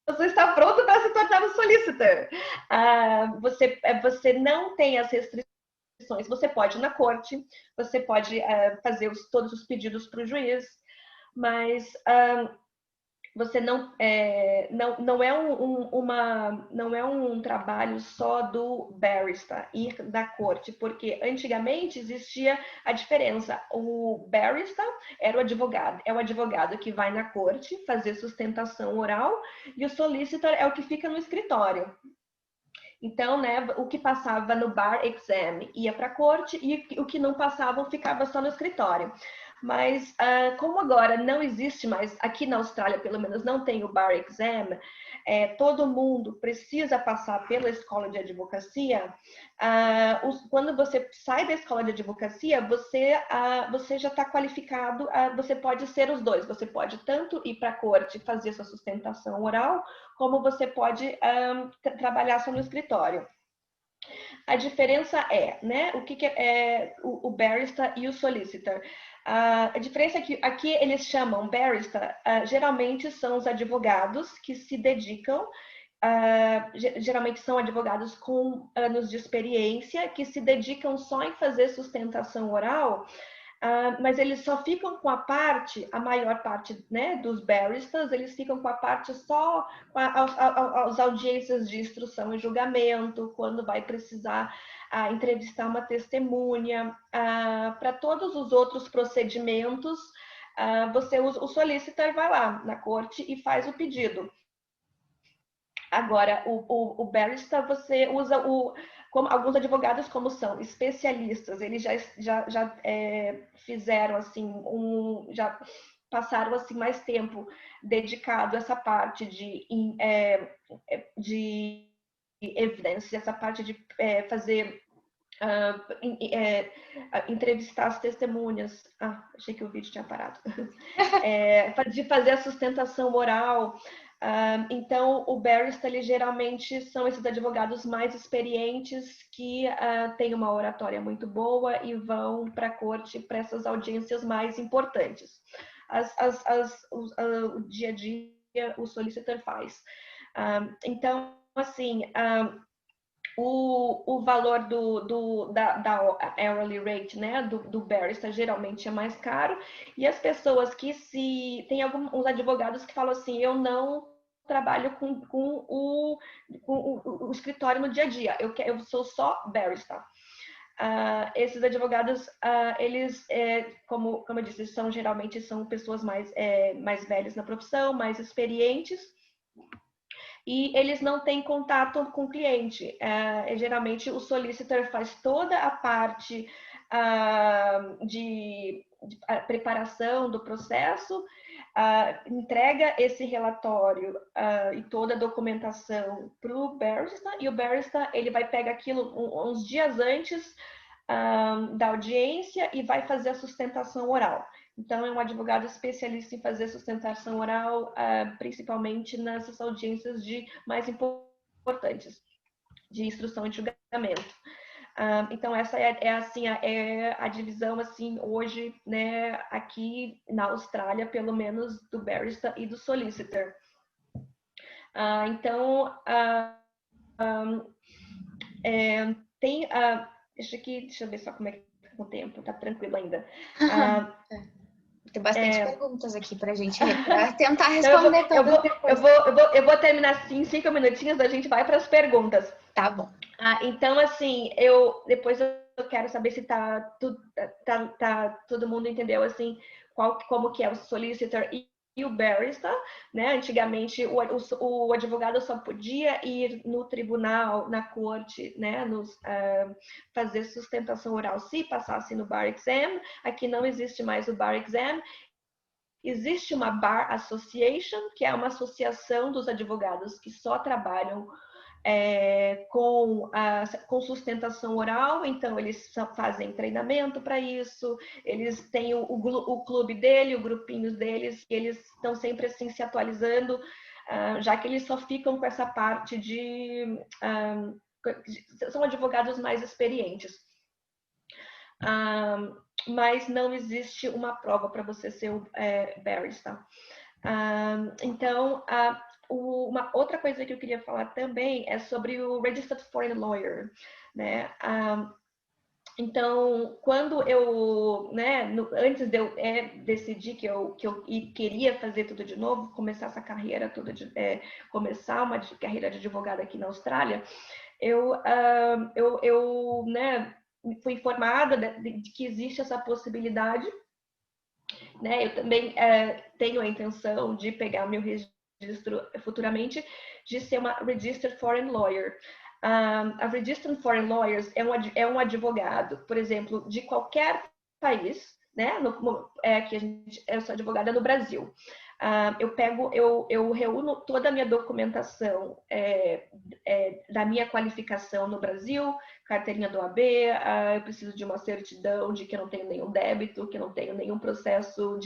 Você está pronto para se tornar um solicitor. Você não tem as restrições Você pode ir na corte, você pode fazer todos os pedidos para o juiz, mas você não é um trabalho só do barrister ir na corte, porque antigamente existia a diferença. O barrister era é o advogado que vai na corte fazer sustentação oral, e o solicitor é o que fica no escritório. Então, né, o que passava no bar exam ia para a corte, e o que não passava ficava só no escritório. Mas como agora não existe mais, aqui na Austrália pelo menos não tem o bar exam, todo mundo precisa passar pela escola de advocacia. Quando você sai da escola de advocacia, você já está qualificado, você pode ser os dois, você pode tanto ir para a corte fazer sua sustentação oral, como você pode trabalhar só no escritório. A diferença né, o que é o barrister e o solicitor. A diferença é que aqui eles chamam barrister, geralmente são os advogados que se dedicam, geralmente são advogados com anos de experiência, que se dedicam só em fazer sustentação oral, mas eles só ficam com a maior parte, né, dos barristers, eles ficam com a parte só com as audiências de instrução e julgamento, quando vai precisar entrevistar uma testemunha. Para todos os outros procedimentos, o solicitor vai lá na corte e faz o pedido. Agora, o barrister, você usa como alguns advogados, como são especialistas, eles já fizeram assim já passaram assim mais tempo dedicado a essa parte de evidência, essa parte de fazer entrevistar as testemunhas. Achei que o vídeo tinha parado. De fazer a sustentação oral. Então, o barrister, ele geralmente são esses advogados mais experientes que têm uma oratória muito boa e vão para a corte para essas audiências mais importantes. O dia a dia, o solicitor faz. Então, assim, o valor da hourly rate, né, do barrister geralmente é mais caro, e as pessoas tem alguns advogados que falam assim, eu não trabalho com o escritório no dia a dia, eu sou só barrister. Esses advogados, eles, como eu disse, geralmente são pessoas mais velhas na profissão, mais experientes, e eles não têm contato com o cliente. Geralmente, o solicitor faz toda a parte de preparação do processo, entrega esse relatório e toda a documentação para o barrister, e o barrister ele vai pegar aquilo uns dias antes da audiência e vai fazer a sustentação oral. Então, é um advogado especialista em fazer sustentação oral, principalmente nessas audiências mais importantes, de instrução e julgamento. Então, essa é a divisão, assim, hoje, né, aqui na Austrália, pelo menos, do barrister e do solicitor. Então, deixa eu ver só como é que tá o tempo, tá tranquilo ainda. Tem bastante perguntas aqui para a gente tentar responder todas depois. Eu vou terminar assim, 5 minutinhos, a gente vai para as perguntas. Tá bom. Então, assim, depois eu quero saber se todo mundo entendeu, assim, como que é o solicitor e o barrister, né? Antigamente, o advogado só podia ir no tribunal, na corte, né? Fazer sustentação oral se passasse no bar exam. Aqui não existe mais o bar exam. Existe uma Bar Association, que é uma associação dos advogados que só trabalham com sustentação oral, então eles fazem treinamento para isso, eles têm o clube dele, o grupinho deles, e eles estão sempre assim se atualizando, já que eles só ficam com essa parte são advogados mais experientes. Mas não existe uma prova para você ser o barrister. Então, uma outra coisa que eu queria falar também é sobre o Registered Foreign Lawyer, né? Então, quando eu, né, antes de eu decidir que eu queria fazer tudo de novo, começar essa carreira toda, começar uma carreira de advogada aqui na Austrália, né, fui informada de que existe essa possibilidade, né? Eu também tenho a intenção de pegar meu registro futuramente de ser uma Registered Foreign Lawyer. A Registered Foreign Lawyers é um advogado, por exemplo, de qualquer país, né? Eu sou advogada no Brasil. Eu reúno toda a minha documentação da minha qualificação no Brasil, carteirinha do AB, eu preciso de uma certidão de que eu não tenho nenhum débito, que eu não tenho nenhum processo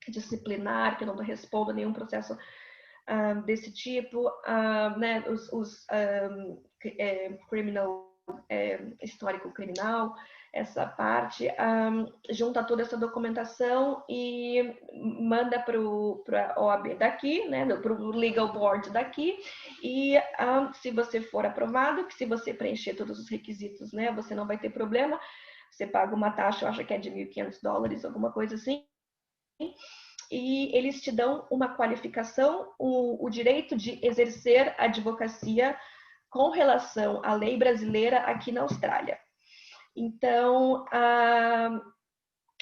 disciplinar, que eu não respondo a nenhum processo desse tipo, né, criminal, histórico criminal, essa parte, junta toda essa documentação e manda para a OAB daqui, né, para o Legal Board daqui, e se você for aprovado, que se você preencher todos os requisitos, né, você não vai ter problema, você paga uma taxa, eu acho que é de $1.500, alguma coisa assim, e eles te dão uma qualificação, o direito de exercer a advocacia com relação à lei brasileira aqui na Austrália. Então,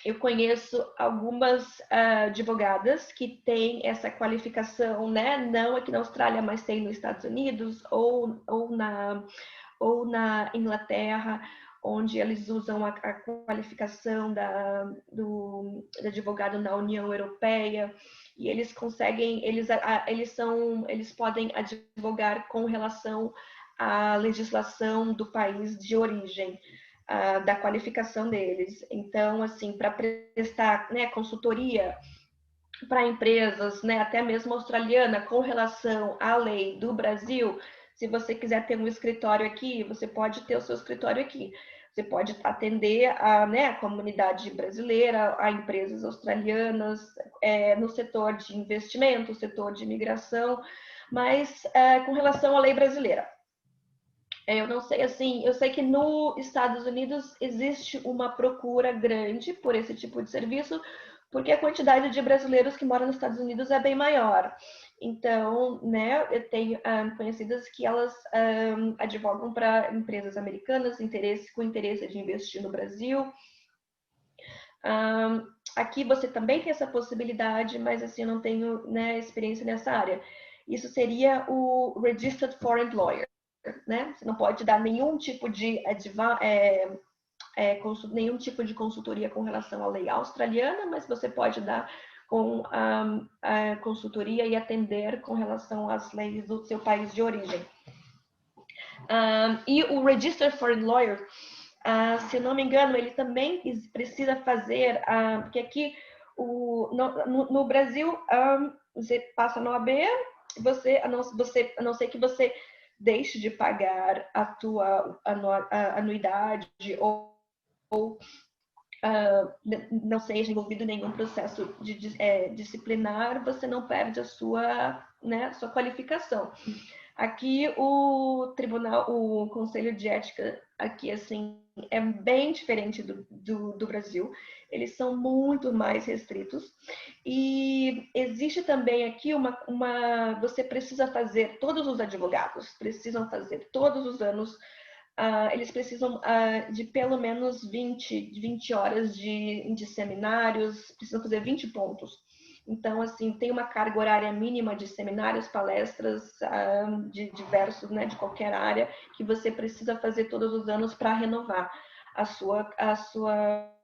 eu conheço algumas advogadas que têm essa qualificação, né? Não aqui na Austrália, mas tem nos Estados Unidos ou na Inglaterra, onde eles usam a qualificação do advogado na União Europeia, e eles conseguem, eles podem advogar com relação à legislação do país de origem, da qualificação deles. Então, assim, para prestar, né, consultoria para empresas, né, até mesmo australiana, com relação à lei do Brasil, se você quiser ter um escritório aqui, você pode ter o seu escritório aqui. Você pode atender a comunidade brasileira, a empresas australianas, no setor de investimento, setor de imigração, mas com relação à lei brasileira. Eu não sei, assim, eu sei que nos Estados Unidos existe uma procura grande por esse tipo de serviço, porque a quantidade de brasileiros que moram nos Estados Unidos é bem maior. Então, né, eu tenho conhecidas que elas advogam para empresas americanas com interesse de investir no Brasil. Aqui você também tem essa possibilidade, mas assim, eu não tenho, né, experiência nessa área. Isso seria o Registered Foreign Lawyer, né? Você não pode dar nenhum tipo de nenhum tipo de consultoria com relação à lei australiana, mas você pode dar com a consultoria e atender com relação às leis do seu país de origem. E o Registered Foreign Lawyer, se eu não me engano, ele também precisa fazer, porque aqui no Brasil você passa no AB, a não ser que você deixe de pagar a tua anuidade ou não seja envolvido em nenhum processo disciplinar, você não perde a sua qualificação. Aqui o Conselho de Ética aqui assim é bem diferente do Brasil. Eles são muito mais restritos e existe também aqui você precisa fazer, todos os advogados precisam fazer todos os anos. Eles precisam de pelo menos 20 horas de seminários, precisam fazer 20 pontos. Então, assim, tem uma carga horária mínima de seminários, palestras, de diversos, né, de qualquer área, que você precisa fazer todos os anos para renovar a sua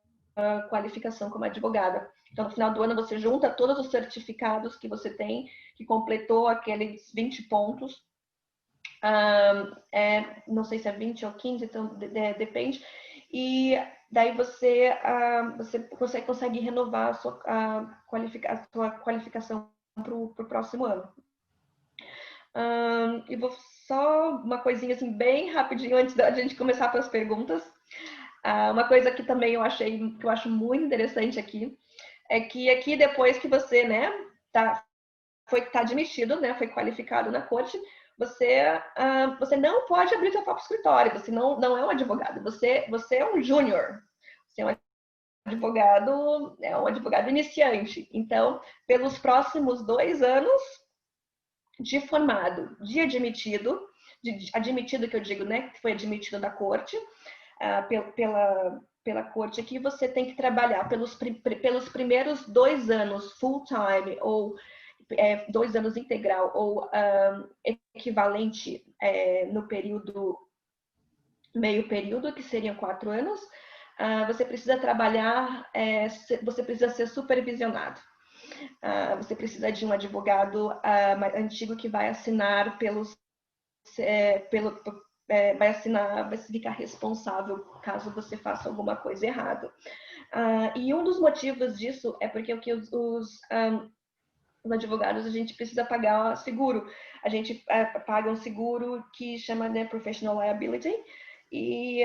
qualificação como advogada. Então, no final do ano, você junta todos os certificados que você tem, que completou aqueles 20 pontos, não sei se é 20 ou 15, então depende. E daí você consegue renovar a sua qualificação para o próximo ano. E vou só uma coisinha assim bem rapidinho antes da gente começar com as perguntas. Uma coisa que também que eu acho muito interessante aqui é que aqui depois que você, né, tá admitido, né, foi qualificado na corte, você não pode abrir seu próprio escritório, você não é um advogado, você é um júnior, você é um advogado iniciante. Então, pelos próximos 2 anos de formado, admitido que eu digo, né, que foi admitido da corte, pela corte aqui, você tem que trabalhar pelos primeiros 2 anos full time ou 2 anos integral ou equivalente no período meio período, que seriam 4 anos. Você precisa trabalhar, você precisa ser supervisionado. Você precisa de um advogado antigo que vai assinar vai ficar responsável caso você faça alguma coisa errada. E um dos motivos disso é porque os advogados, a gente precisa pagar seguro. A gente paga um seguro que chama, né, Professional Liability. E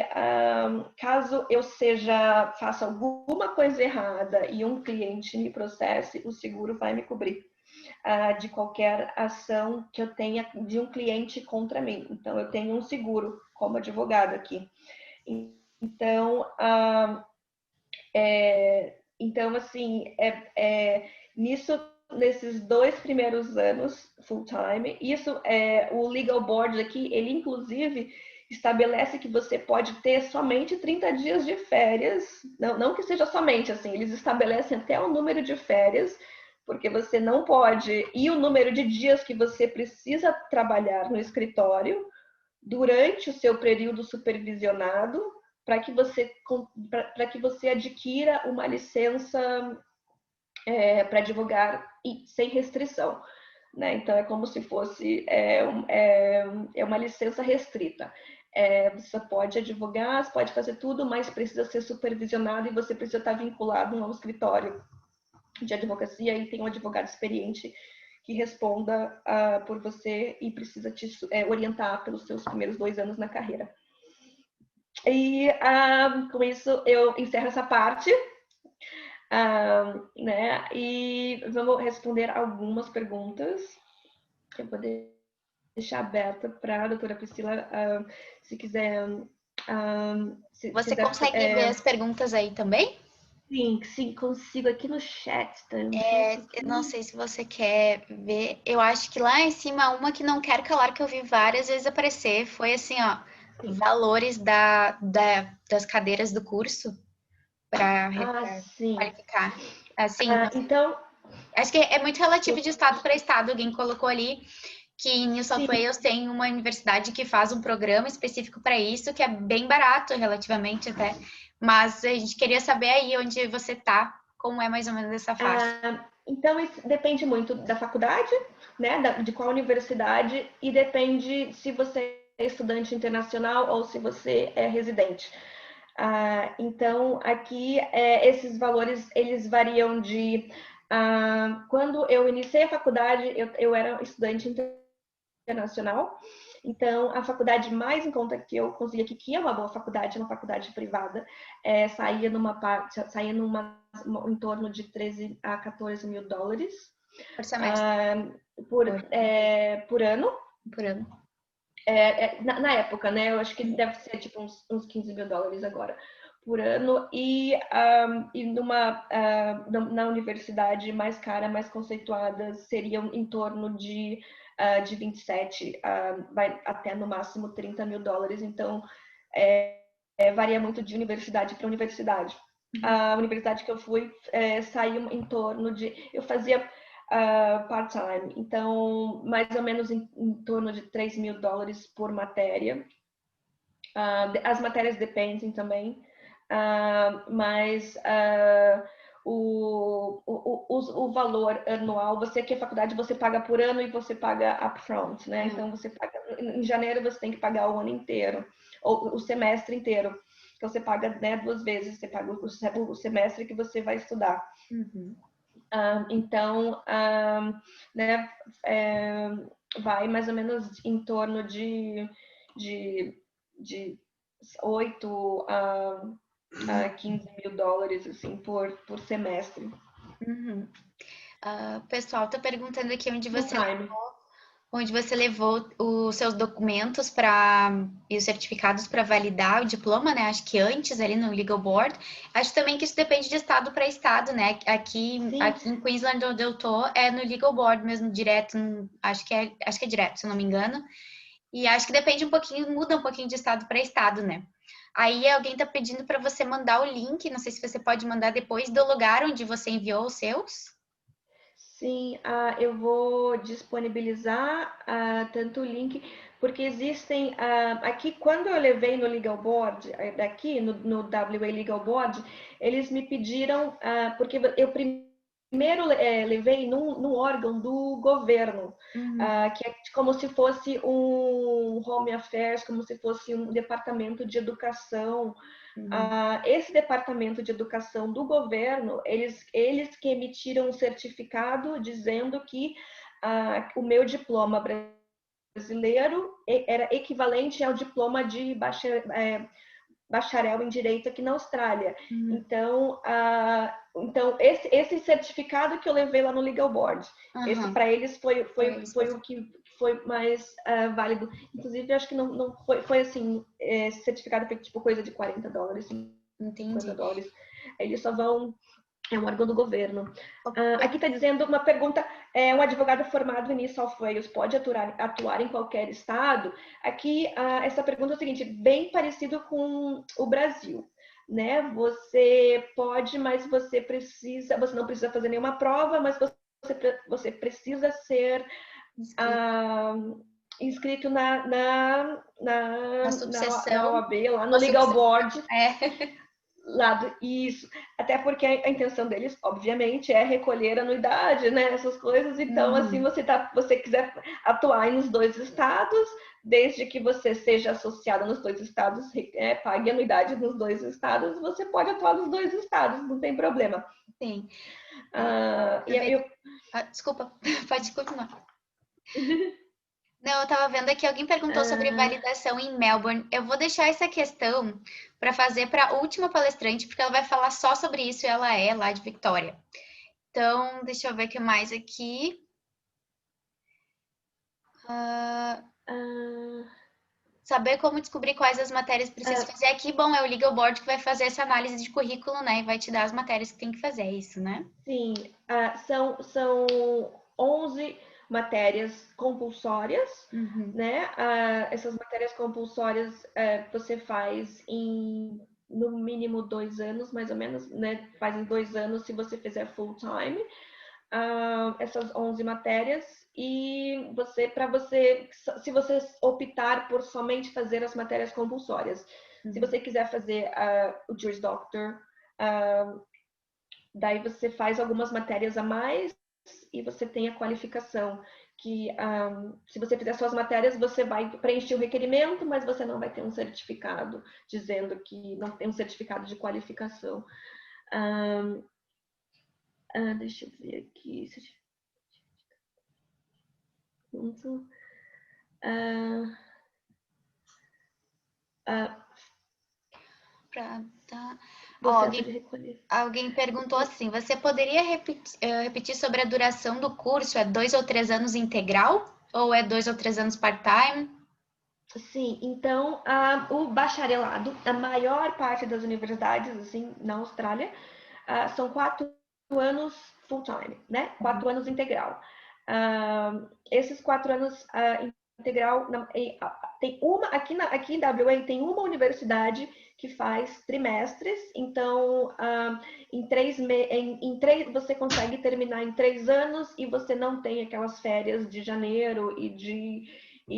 caso eu faça alguma coisa errada e um cliente me processe, o seguro vai me cobrir de qualquer ação que eu tenha de um cliente contra mim. Então, eu tenho um seguro como advogado aqui. Então, assim, nesses 2 primeiros anos full time, o legal board aqui, ele inclusive estabelece que você pode ter somente 30 dias de férias, não que seja somente assim, eles estabelecem até o número de férias, porque você não pode, e o número de dias que você precisa trabalhar no escritório durante o seu período supervisionado, para que você adquira uma licença para advogar sem restrição. Né? Então, é como se fosse uma licença restrita. Você pode advogar, você pode fazer tudo, mas precisa ser supervisionado e você precisa estar vinculado a um escritório de advocacia e tem um advogado experiente que responda por você e precisa te orientar pelos seus primeiros 2 anos na carreira. E com isso eu encerro essa parte. Né? E vamos responder algumas perguntas que eu vou deixar aberta para a doutora Priscila, se quiser. Você consegue ver as perguntas aí também? Sim, consigo aqui no chat. Tá? Eu não sei se você quer ver. Eu acho que lá em cima, uma que não quer calar, que eu vi várias vezes aparecer, foi assim, ó, valores das cadeiras do curso para qualificar. Assim, então, acho que é muito relativo de estado para estado. Alguém colocou ali que em New South Wales tem uma universidade que faz um programa específico para isso, que é bem barato relativamente até. Mas a gente queria saber aí onde você está, como é mais ou menos essa faixa. Então, isso depende muito da faculdade, né, de qual universidade, e depende se você é estudante internacional ou se você é residente. Então, aqui, esses valores, eles variam de... quando eu iniciei a faculdade, eu era estudante internacional, então a faculdade mais em conta que eu consegui aqui, que é uma boa faculdade, uma faculdade privada, saía em torno de 13 a 14 mil dólares por semestre. Por ano. Por ano. Na época, né? Eu acho que deve ser tipo uns 15 mil dólares agora por ano. E na universidade mais cara, mais conceituada, seriam em torno de 27, vai até no máximo 30 mil dólares. Então, varia muito de universidade para universidade. A universidade que eu fui saiu em torno de... Eu fazia part-time, então mais ou menos em torno de 3 mil dólares por matéria. As matérias dependem também, mas o valor anual, você que é faculdade, você paga por ano e você paga upfront, né? Então você paga, em janeiro você tem que pagar o ano inteiro, ou o semestre inteiro. Então você paga, né, 2 vezes, você paga o semestre que você vai estudar. Então, né, vai mais ou menos em torno de 8 a 15 mil dólares assim, por semestre. O pessoal está perguntando aqui onde você levou onde você levou os seus documentos e os certificados para validar o diploma, né? Acho que antes ali no Legal Board. Acho também que isso depende de estado para estado, né? Sim, Aqui em Queensland, onde eu tô, é no Legal Board mesmo, direto. Acho que é direto, se eu não me engano. E acho que depende um pouquinho, muda um pouquinho de estado para estado, né? Aí alguém está pedindo para você mandar o link, não sei se você pode mandar depois do lugar onde você enviou os seus. sim, eu vou disponibilizar tanto o link, porque existem aqui, quando eu levei no Legal Board, daqui no WA Legal Board, eles me pediram, porque eu primeiro levei num órgão do governo, Uhum. que é como se fosse um Home Affairs, como se fosse um departamento de educação. Uhum. Esse departamento de educação do governo, eles que emitiram um certificado dizendo que o meu diploma brasileiro era equivalente ao diploma de bacharel em direito aqui na Austrália. Uhum. Então esse certificado que eu levei lá no Legal Board, esse Aham. para eles Pra eles foi fazer. o que foi mais válido. Inclusive, acho que não foi assim, esse certificado foi tipo coisa de $40, Entendi. $50. Eles só vão é um órgão do governo. Ok. Aqui está dizendo uma pergunta: um advogado formado em New South Wales pode atuar em qualquer estado? Aqui, essa pergunta é o seguinte: bem parecido com o Brasil, né? Você pode, mas você não precisa fazer nenhuma prova, mas você precisa ser Inscrito inscrito na na subseção. OAB, lá no Uma Legal subseção. Board, É. lado isso, até porque a intenção deles, obviamente, é recolher anuidade, né, essas coisas. Então, assim, Uhum. você quiser atuar nos dois estados, desde que você seja associado nos dois estados, pague anuidade nos dois estados, você pode atuar nos dois estados, não tem problema. Sim. E eu, Desculpa, pode continuar. Não, eu estava vendo aqui, alguém perguntou sobre ah, validação em Melbourne. Eu vou deixar essa questão para fazer para a última palestrante, porque ela vai falar só sobre isso e ela é lá de Victoria. Então, deixa eu ver o que mais aqui. Ah, ah, saber como descobrir quais as matérias preciso ah, fazer aqui. Bom, é o Legal Board que vai fazer essa análise de currículo, né? E vai te dar as matérias que tem que fazer, é isso, né? sim, são 11 matérias compulsórias, Uhum. né? Essas matérias compulsórias você faz em no mínimo 2 anos, mais ou menos, né? Faz em 2 anos se você fizer full time. Essas 11 matérias e se você optar por somente fazer as matérias compulsórias, se Uhum. você quiser fazer o Juris Doctor, daí você faz algumas matérias a mais e você tem a qualificação que se você fizer suas matérias, você vai preencher o requerimento, mas você não vai ter um certificado dizendo que não tem um certificado de qualificação. Deixa eu ver aqui. Ah, ah, Ó, processo de recolher. alguém perguntou assim: você poderia repetir sobre a duração do curso? É 2 ou 3 anos integral? Ou é 2 ou 3 anos part-time? Sim, então o bacharelado, a maior parte das universidades assim na Austrália são 4 anos full time, né? 4 anos integral. Esses 4 anos integral tem uma aqui em WA tem uma universidade que faz trimestres, então você consegue terminar em 3 anos e você não tem aquelas férias de janeiro e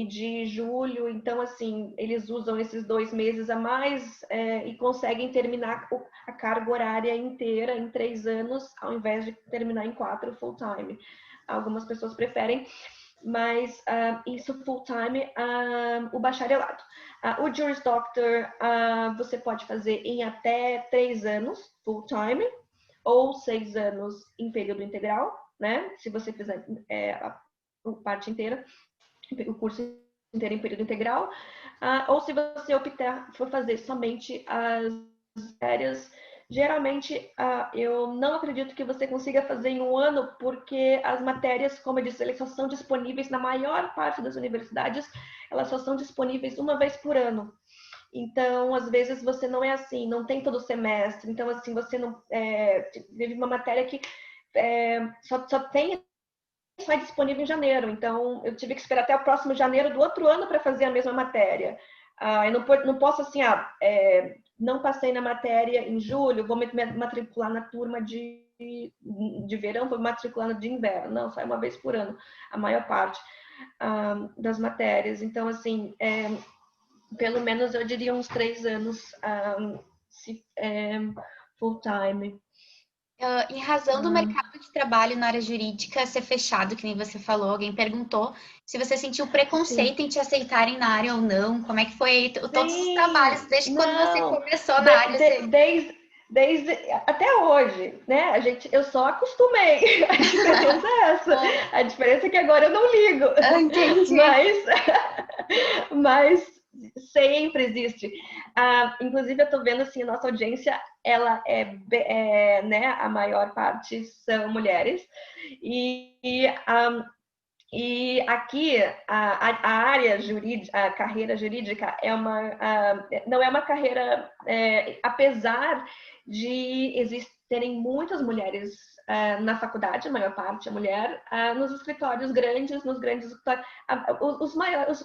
de julho, então assim eles usam esses 2 meses a mais e conseguem terminar a carga horária inteira em 3 anos, ao invés de terminar em 4 full time. Algumas pessoas preferem, mas isso full time, o bacharelado. O Juris Doctor você pode fazer em até 3 anos full time ou 6 anos em período integral, né? Se você fizer a parte inteira, o curso inteiro em período integral, ou se você optar por fazer somente as férias Geralmente, eu não acredito que você consiga fazer em um ano, porque as matérias, como eu disse, elas só são disponíveis na maior parte das universidades, elas só são disponíveis uma vez por ano. Então, às vezes, você não é assim, não tem todo semestre. Então, assim, você não... teve uma matéria que só tem só disponível em janeiro. Então, eu tive que esperar até o próximo janeiro do outro ano para fazer a mesma matéria. Eu não posso, assim, não passei na matéria em julho, vou me matricular na turma de verão, vou me matricular no de inverno. Não, só é uma vez por ano, a maior parte das matérias. Então, assim, pelo menos eu diria uns 3 anos full time. Em razão do mercado de trabalho na área jurídica ser fechado, que nem você falou, alguém perguntou se você sentiu preconceito em te aceitarem na área ou não, como é que foi todos os trabalhos, desde quando você começou na área? Desde até hoje, né? Eu só acostumei. A diferença é essa. A diferença é que agora eu não ligo. Entendi. Mas sempre existe. Inclusive, eu estou vendo assim, a nossa audiência, ela né? A maior parte são mulheres. E aqui a área jurídica, a carreira jurídica não é uma carreira, apesar de existirem muitas mulheres na faculdade, a maior parte é mulher, nos escritórios grandes,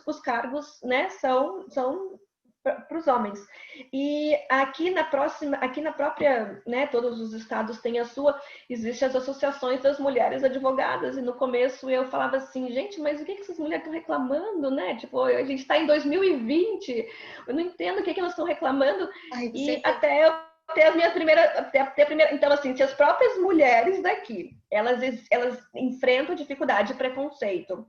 os cargos, né, são para os homens. E aqui na própria, né, todos os estados têm existem as associações das mulheres advogadas, e no começo eu falava assim, gente, mas o que essas mulheres estão reclamando, né? Tipo, a gente está em 2020, eu não entendo o que elas estão reclamando. Até eu ter a minha primeira, então assim, se as próprias mulheres daqui, elas enfrentam dificuldade e preconceito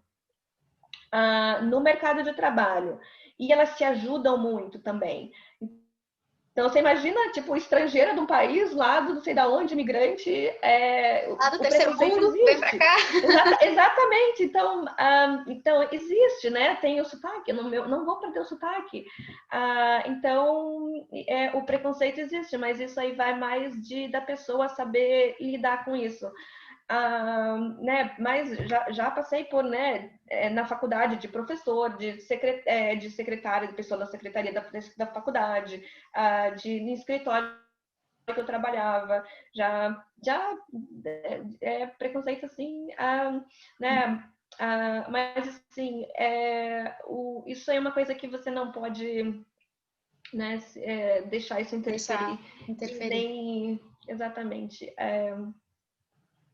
no mercado de trabalho, e elas se ajudam muito também. Então, você imagina, tipo, estrangeira de um país, lá do não sei da onde, imigrante... Lá do terceiro mundo, existe. Vem pra cá. Exatamente. Então, existe, né? Tem o sotaque, eu não vou perder o sotaque. Então, o preconceito existe, mas isso aí vai mais da pessoa saber lidar com isso. Né, mas já passei por, né, na faculdade, de professor, de secretária, de pessoa da secretaria da faculdade, de escritório que eu trabalhava, já preconceito assim, né, mas assim, isso é uma coisa que você não pode, né, deixar isso interferir. Nem exatamente.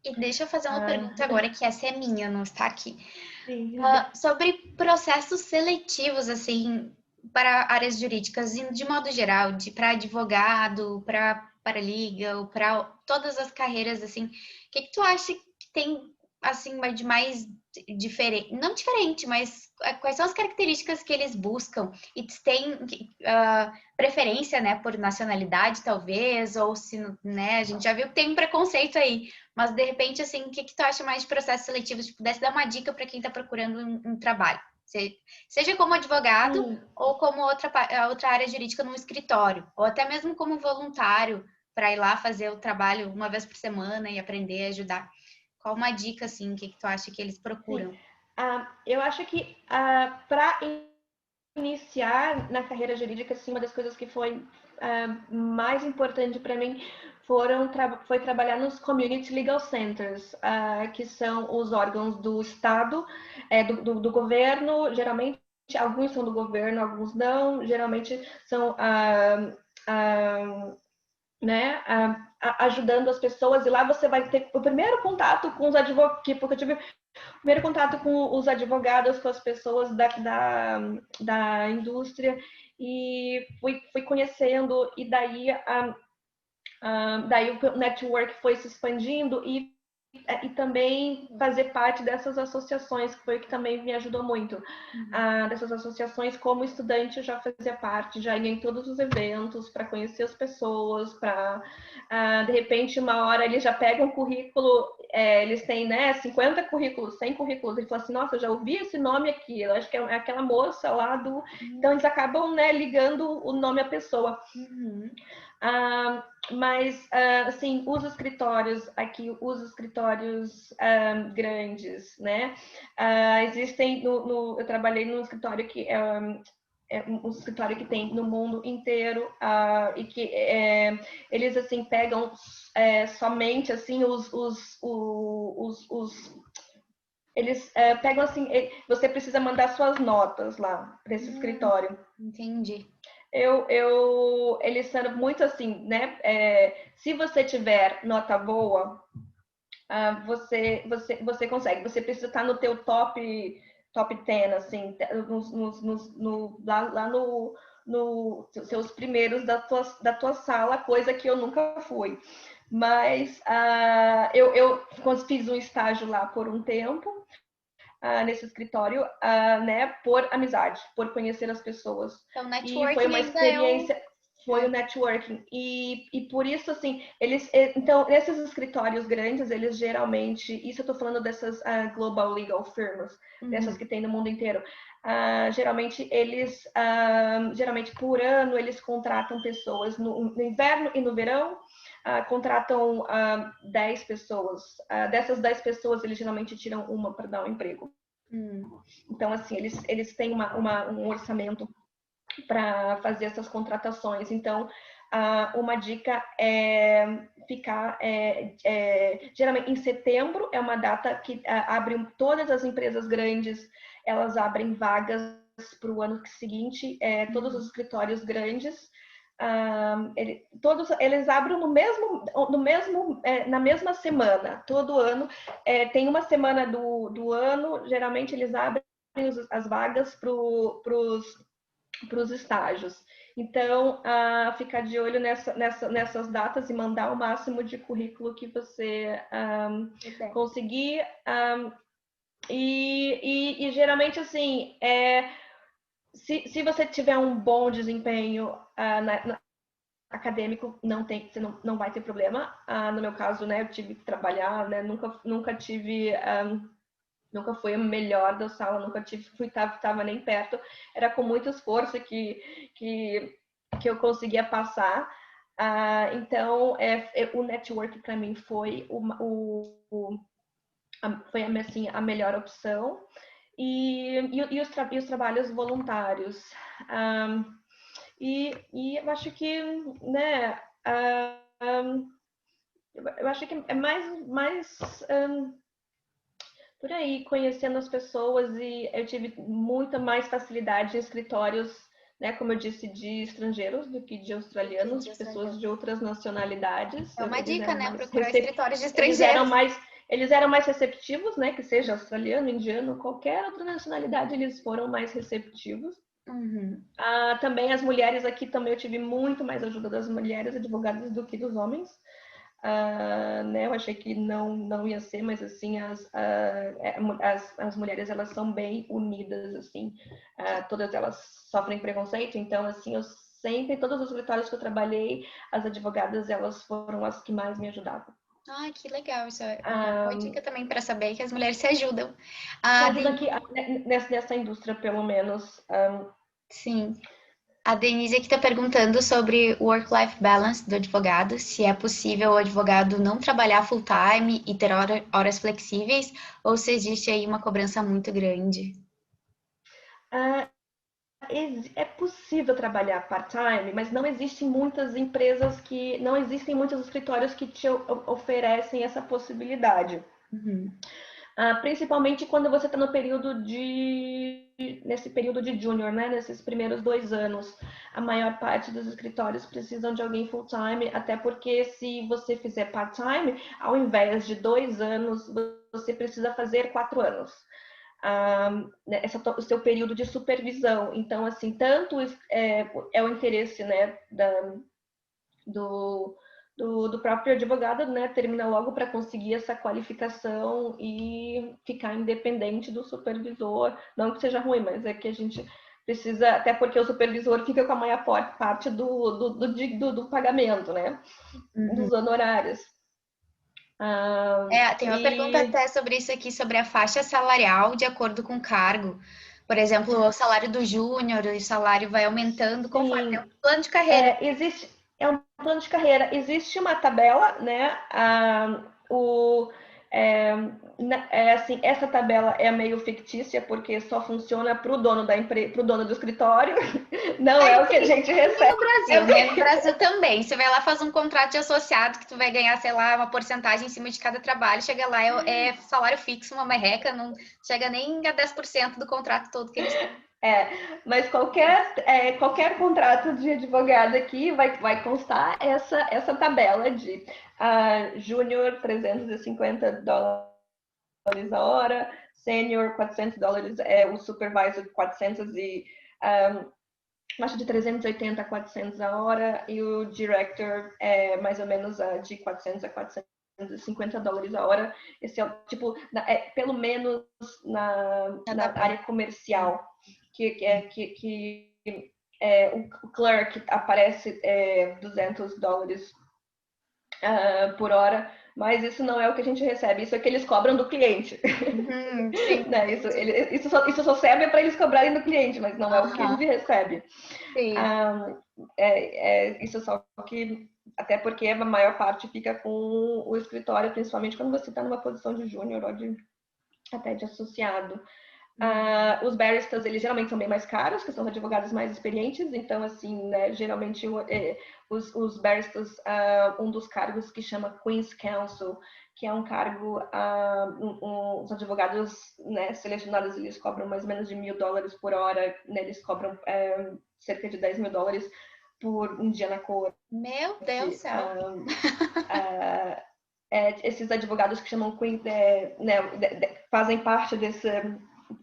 E deixa eu fazer uma pergunta agora, que essa é minha, não está aqui. Sim. Sobre processos seletivos, assim, para áreas jurídicas, de modo geral, para advogado, para legal, para todas as carreiras, assim, o que tu acha que tem, assim, de mais diferente, não diferente, mas quais são as características que eles buscam? E tem preferência, né, por nacionalidade, talvez, ou se, né, a gente já viu que tem um preconceito aí, mas de repente, assim, o que tu acha mais de processos seletivos? Se pudesse dar uma dica para quem está procurando um trabalho, seja como advogado ou como outra área jurídica num escritório, ou até mesmo como voluntário, para ir lá fazer o trabalho uma vez por semana e aprender a ajudar. Qual uma dica, assim, que tu acha que eles procuram? Eu acho que para iniciar na carreira jurídica, assim, uma das coisas que foi mais importante para mim foi trabalhar nos Community Legal Centers, que são os órgãos do Estado, do governo. Geralmente, alguns são do governo, alguns não. Geralmente são né, ajudando as pessoas, e lá você vai ter o primeiro contato com os advogados, porque eu tive o primeiro contato com os advogados, com as pessoas da indústria, e fui conhecendo, e daí o network foi se expandindo, e também fazer parte dessas associações, que foi o que também me ajudou muito. Dessas associações, como estudante, eu já fazia parte, já ia em todos os eventos para conhecer as pessoas, para, de repente, uma hora eles já pegam um currículo, eles têm, né, 50 currículos, 100 currículos, e falam assim, nossa, eu já ouvi esse nome aqui, eu acho que é aquela moça lá do... Então, eles acabam, né, ligando o nome à pessoa. Mas, assim, os escritórios aqui, os escritórios grandes, né? Existem, eu trabalhei num escritório que é um escritório que tem no mundo inteiro e que eles, assim, pegam somente, assim, eles pegam, assim, você precisa mandar suas notas lá para esse escritório. Entendi. Eles são muito assim, né? Se você tiver nota boa, você consegue. Você precisa estar no teu top 10, assim, lá no seus primeiros da tua sala, coisa que eu nunca fui. Mas eu fiz um estágio lá por um tempo. Nesse escritório, né, por amizade, por conhecer as pessoas. Então, E foi uma experiência, foi o networking. E por isso, assim, então, esses escritórios grandes, eles geralmente, isso eu tô falando dessas global legal firms, dessas que tem no mundo inteiro, geralmente geralmente por ano, eles contratam pessoas no inverno e no verão, contratam 10 pessoas. Dessas 10 pessoas, eles geralmente tiram uma para dar um emprego. Então, assim, eles têm um orçamento para fazer essas contratações. Então, uma dica é ficar... geralmente, em setembro é uma data que abre todas as empresas grandes, elas abrem vagas para o ano seguinte, todos os escritórios grandes, todos eles abrem na mesma semana, todo ano. Tem uma semana do ano, geralmente eles abrem as vagas para os estágios. Então, ficar de olho nessas datas e mandar o máximo de currículo que você conseguir. E geralmente, assim, se você tiver um bom desempenho acadêmico, você não vai ter problema. No meu caso, né, eu tive que trabalhar, né, nunca fui a melhor da sala, nunca estava nem perto. Era com muito esforço que eu conseguia passar. Então, o network para mim foi assim, a melhor opção. E os trabalhos voluntários. E eu acho que, né, eu acho que é mais por aí, conhecendo as pessoas, e eu tive muita mais facilidade em escritórios, né, como eu disse, de estrangeiros do que de australianos, de pessoas de outras nacionalidades. É uma dica, né, procurar escritórios de Eles estrangeiros. eram mais receptivos, né, que seja australiano, indiano, qualquer outra nacionalidade, eles foram mais receptivos. Também as mulheres aqui, também eu tive muito mais ajuda das mulheres advogadas do que dos homens. Né, eu achei que não ia ser, mas assim, as mulheres, elas são bem unidas, assim, todas elas sofrem preconceito, então, assim, eu sempre, em todos os escritórios que eu trabalhei, as advogadas, elas foram as que mais me ajudavam. Que legal, isso é uma boa dica também para saber que as mulheres se ajudam. Se ajudam aqui, nessa indústria, pelo menos. Sim. A Denise aqui está perguntando sobre o work-life balance do advogado, se é possível o advogado não trabalhar full-time e ter horas flexíveis, ou se existe aí uma cobrança muito grande. É possível trabalhar part-time, mas não existem muitas empresas não existem muitos escritórios que te oferecem essa possibilidade. Principalmente quando você está nesse período de junior, né? Nesses primeiros 2 anos, a maior parte dos escritórios precisam de alguém full-time, até porque se você fizer part-time, ao invés de 2 anos, você precisa fazer 4 anos. O seu período de supervisão. Então, assim, tanto é o interesse, né, do próprio advogado, né, termina logo para conseguir essa qualificação e ficar independente do supervisor. Não que seja ruim, mas é que a gente precisa, até porque o supervisor fica com a maior parte do pagamento, né, dos honorários. Tem uma pergunta até sobre isso aqui, sobre a faixa salarial de acordo com o cargo. Por exemplo, o salário do júnior, o salário vai aumentando conforme o plano de carreira. É um plano de carreira. Existe uma tabela, né? É, assim, essa tabela é meio fictícia porque só funciona para o dono da empresa, para o dono do escritório. Não é o que a gente E recebe. no Brasil, né? No Brasil também. Você vai lá, faz um contrato de associado que tu vai ganhar, sei lá, uma porcentagem em cima de cada trabalho. Chega lá, é salário fixo, uma merreca, não chega nem a 10% do contrato todo que eles têm. Mas qualquer contrato de advogado aqui vai constar essa tabela de júnior $350 a hora, sênior $400, o supervisor 400 e acho de 380 a 400 a hora e o director é mais ou menos de 400 a $450 a hora. Esse é tipo, pelo menos na área comercial, que o clerk aparece $200 por hora, mas isso não é o que a gente recebe, isso é o que eles cobram do cliente. Sim. Né? Isso só serve para eles cobrarem do cliente, mas não é o que a gente recebe. Sim. Isso só que, até porque a maior parte fica com o escritório, principalmente quando você está numa posição de júnior ou até de associado. Os barristers, eles geralmente são bem mais caros, que são advogados mais experientes, então, assim, né, geralmente os barristers, um dos cargos que chama Queen's Counsel, que é um cargo, os advogados, né, selecionados, eles cobram mais ou menos de $1.000 por hora, né, eles cobram cerca de $10.000 por um dia na corte. Meu Deus do céu. Esses advogados que chamam Queen, né, fazem parte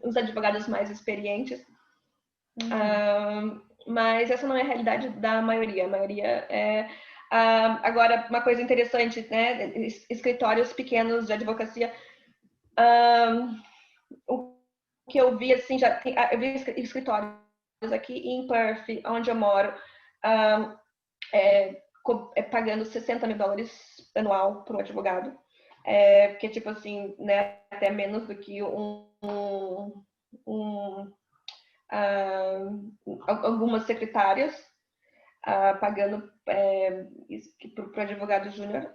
os advogados mais experientes. Mas essa não é a realidade da maioria. A maioria é. Agora, uma coisa interessante, né? Escritórios pequenos de advocacia. O que eu vi, assim, eu vi escritórios aqui em Perth, onde eu moro, pagando $60.000 anual para o advogado. Porque, tipo assim, né, até menos do que algumas secretárias pagando para o advogado júnior.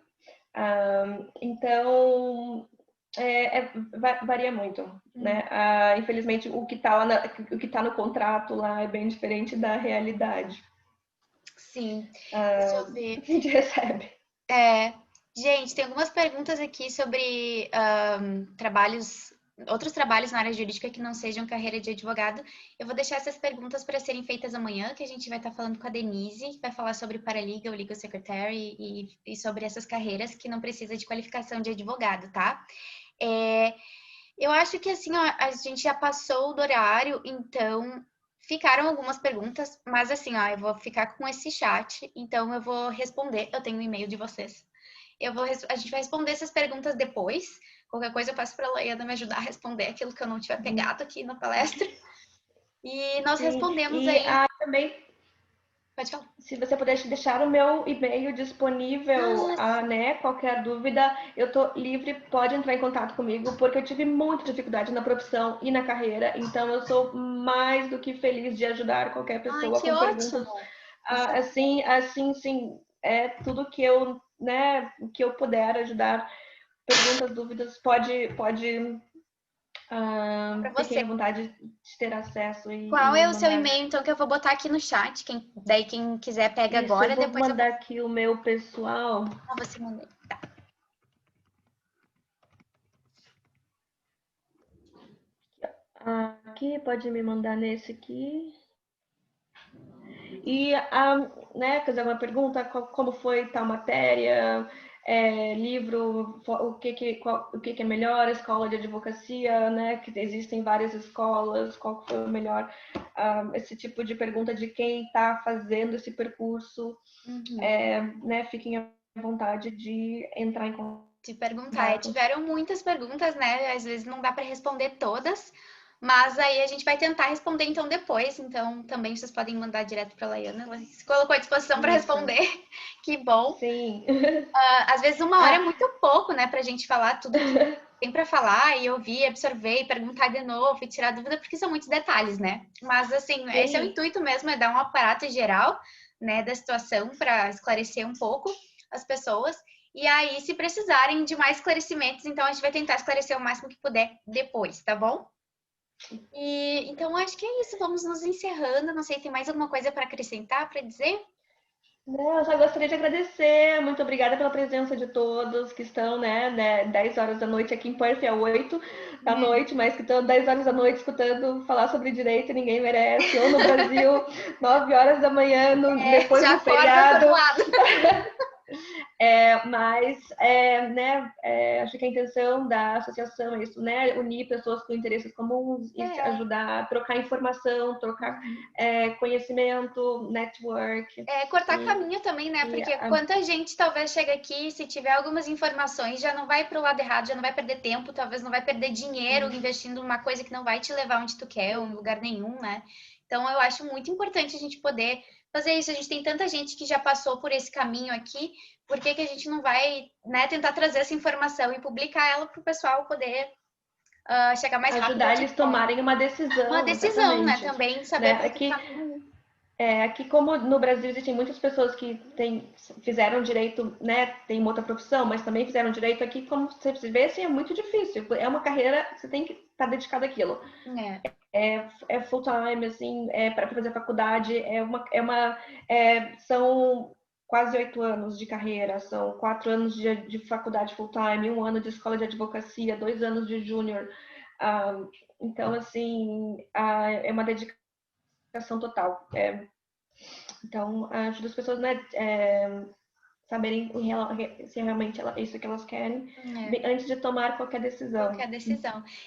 Então, varia muito, né? Infelizmente, o que tá no contrato lá é bem diferente da realidade. Sim. Deixa eu ver. Que a gente recebe. Gente, tem algumas perguntas aqui sobre outros trabalhos na área jurídica que não sejam carreira de advogado. Eu vou deixar essas perguntas para serem feitas amanhã, que a gente vai estar falando com a Denise, que vai falar sobre paralegal, legal secretary e sobre essas carreiras que não precisa de qualificação de advogado, tá? Eu acho que assim, ó, a gente já passou do horário, então ficaram algumas perguntas, mas assim, ó, eu vou ficar com esse chat, então eu vou responder. Eu tenho o e-mail de vocês. A gente vai responder essas perguntas depois. Qualquer coisa eu peço para a Laiana me ajudar a responder aquilo que eu não tiver pegado aqui na palestra. E nós respondemos aí. Também, pode falar. Se você puder deixar o meu e-mail disponível, né? Qualquer dúvida, eu tô livre, pode entrar em contato comigo, porque eu tive muita dificuldade na profissão e na carreira, então eu sou mais do que feliz de ajudar qualquer pessoa que com ótimo. perguntas. Assim, sim, é tudo que eu, né, que eu puder ajudar, perguntas, dúvidas, pode fiquem à vontade de ter acesso. Qual é o seu e-mail, então, que eu vou botar aqui no chat? Daí quem quiser pega agora. Eu vou mandar aqui o meu pessoal. Você manda. Tá. Aqui, pode me mandar nesse aqui. E, né, fazer uma pergunta, como foi tal matéria, livro, o que é melhor, escola de advocacia, né, que existem várias escolas, qual foi o melhor, esse tipo de pergunta de quem está fazendo esse percurso, né, fiquem à vontade de entrar em contato. De perguntar. Tiveram muitas perguntas, né, às vezes não dá para responder todas, mas aí a gente vai tentar responder então depois, então também vocês podem mandar direto para a Laiana, ela se colocou à disposição para responder, que bom. Sim. Às vezes uma hora é muito pouco, né, para a gente falar tudo que tem para falar e ouvir, absorver, e perguntar de novo e tirar dúvida, porque são muitos detalhes, né? Mas assim, esse é o intuito mesmo, é dar um aparato geral, né, da situação para esclarecer um pouco as pessoas. E aí, se precisarem de mais esclarecimentos, então a gente vai tentar esclarecer o máximo que puder depois, tá bom? E então acho que é isso, vamos nos encerrando. Não sei, tem mais alguma coisa para acrescentar, para dizer? Não, eu só gostaria de agradecer. Muito obrigada pela presença de todos que estão, né 10 horas da noite, aqui em Perth é 8 da noite, mas que estão 10 horas da noite escutando falar sobre direito, ninguém merece. Ou no Brasil, 9 horas da manhã, depois já do acorda feriado. lado. Acho que a intenção da associação é isso, né? Unir pessoas com interesses comuns e se ajudar a trocar informação, trocar conhecimento, network. Cortar caminho também, né? Porque quanta gente talvez chega aqui, se tiver algumas informações, já não vai pro lado errado, já não vai perder tempo, talvez não vai perder dinheiro investindo numa coisa que não vai te levar onde tu quer, ou em lugar nenhum, né? Então, eu acho muito importante a gente poder fazer isso. A gente tem tanta gente que já passou por esse caminho aqui, por que a gente não vai, né, tentar trazer essa informação e publicar ela para o pessoal poder chegar mais rápido? Ajudar eles tomarem uma decisão. Uma decisão, exatamente. né? Também saber Aqui, como no Brasil existem muitas pessoas que fizeram direito, né, tem uma outra profissão, mas também fizeram direito aqui, como você vê, assim, é muito difícil. É uma carreira, você tem que estar dedicado àquilo. É full time, assim, para fazer faculdade, são quase 8 anos de carreira, são 4 anos de faculdade full time, 1 ano de escola de advocacia, 2 anos de júnior. Então, assim, é uma dedicação total. Então, ajuda as pessoas, né, saberem se realmente isso que elas querem antes de tomar qualquer decisão.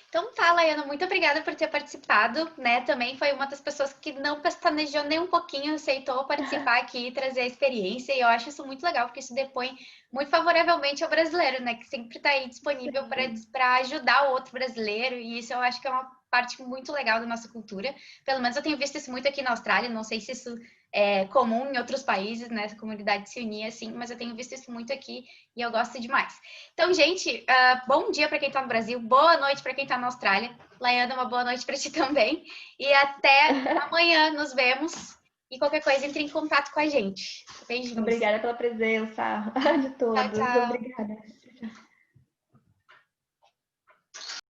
Então tá, Laiana, muito obrigada por ter participado, né? Também foi uma das pessoas que não pestanejou nem um pouquinho, aceitou participar aqui e trazer a experiência, e eu acho isso muito legal, porque isso depõe muito favoravelmente ao brasileiro, né? Que sempre está aí disponível para ajudar o outro brasileiro, e isso eu acho que é uma parte muito legal da nossa cultura. Pelo menos eu tenho visto isso muito aqui na Austrália, não sei se isso é comum em outros países, né? Essa comunidade se unir assim, mas eu tenho visto isso muito aqui e eu gosto demais. Então, gente, bom dia para quem está no Brasil, boa noite para quem está na Austrália. Laiana, uma boa noite para ti também. E até amanhã, nos vemos. E qualquer coisa, entre em contato com a gente. Beijinhos. Obrigada pela presença de todos. Tchau, tchau. Obrigada.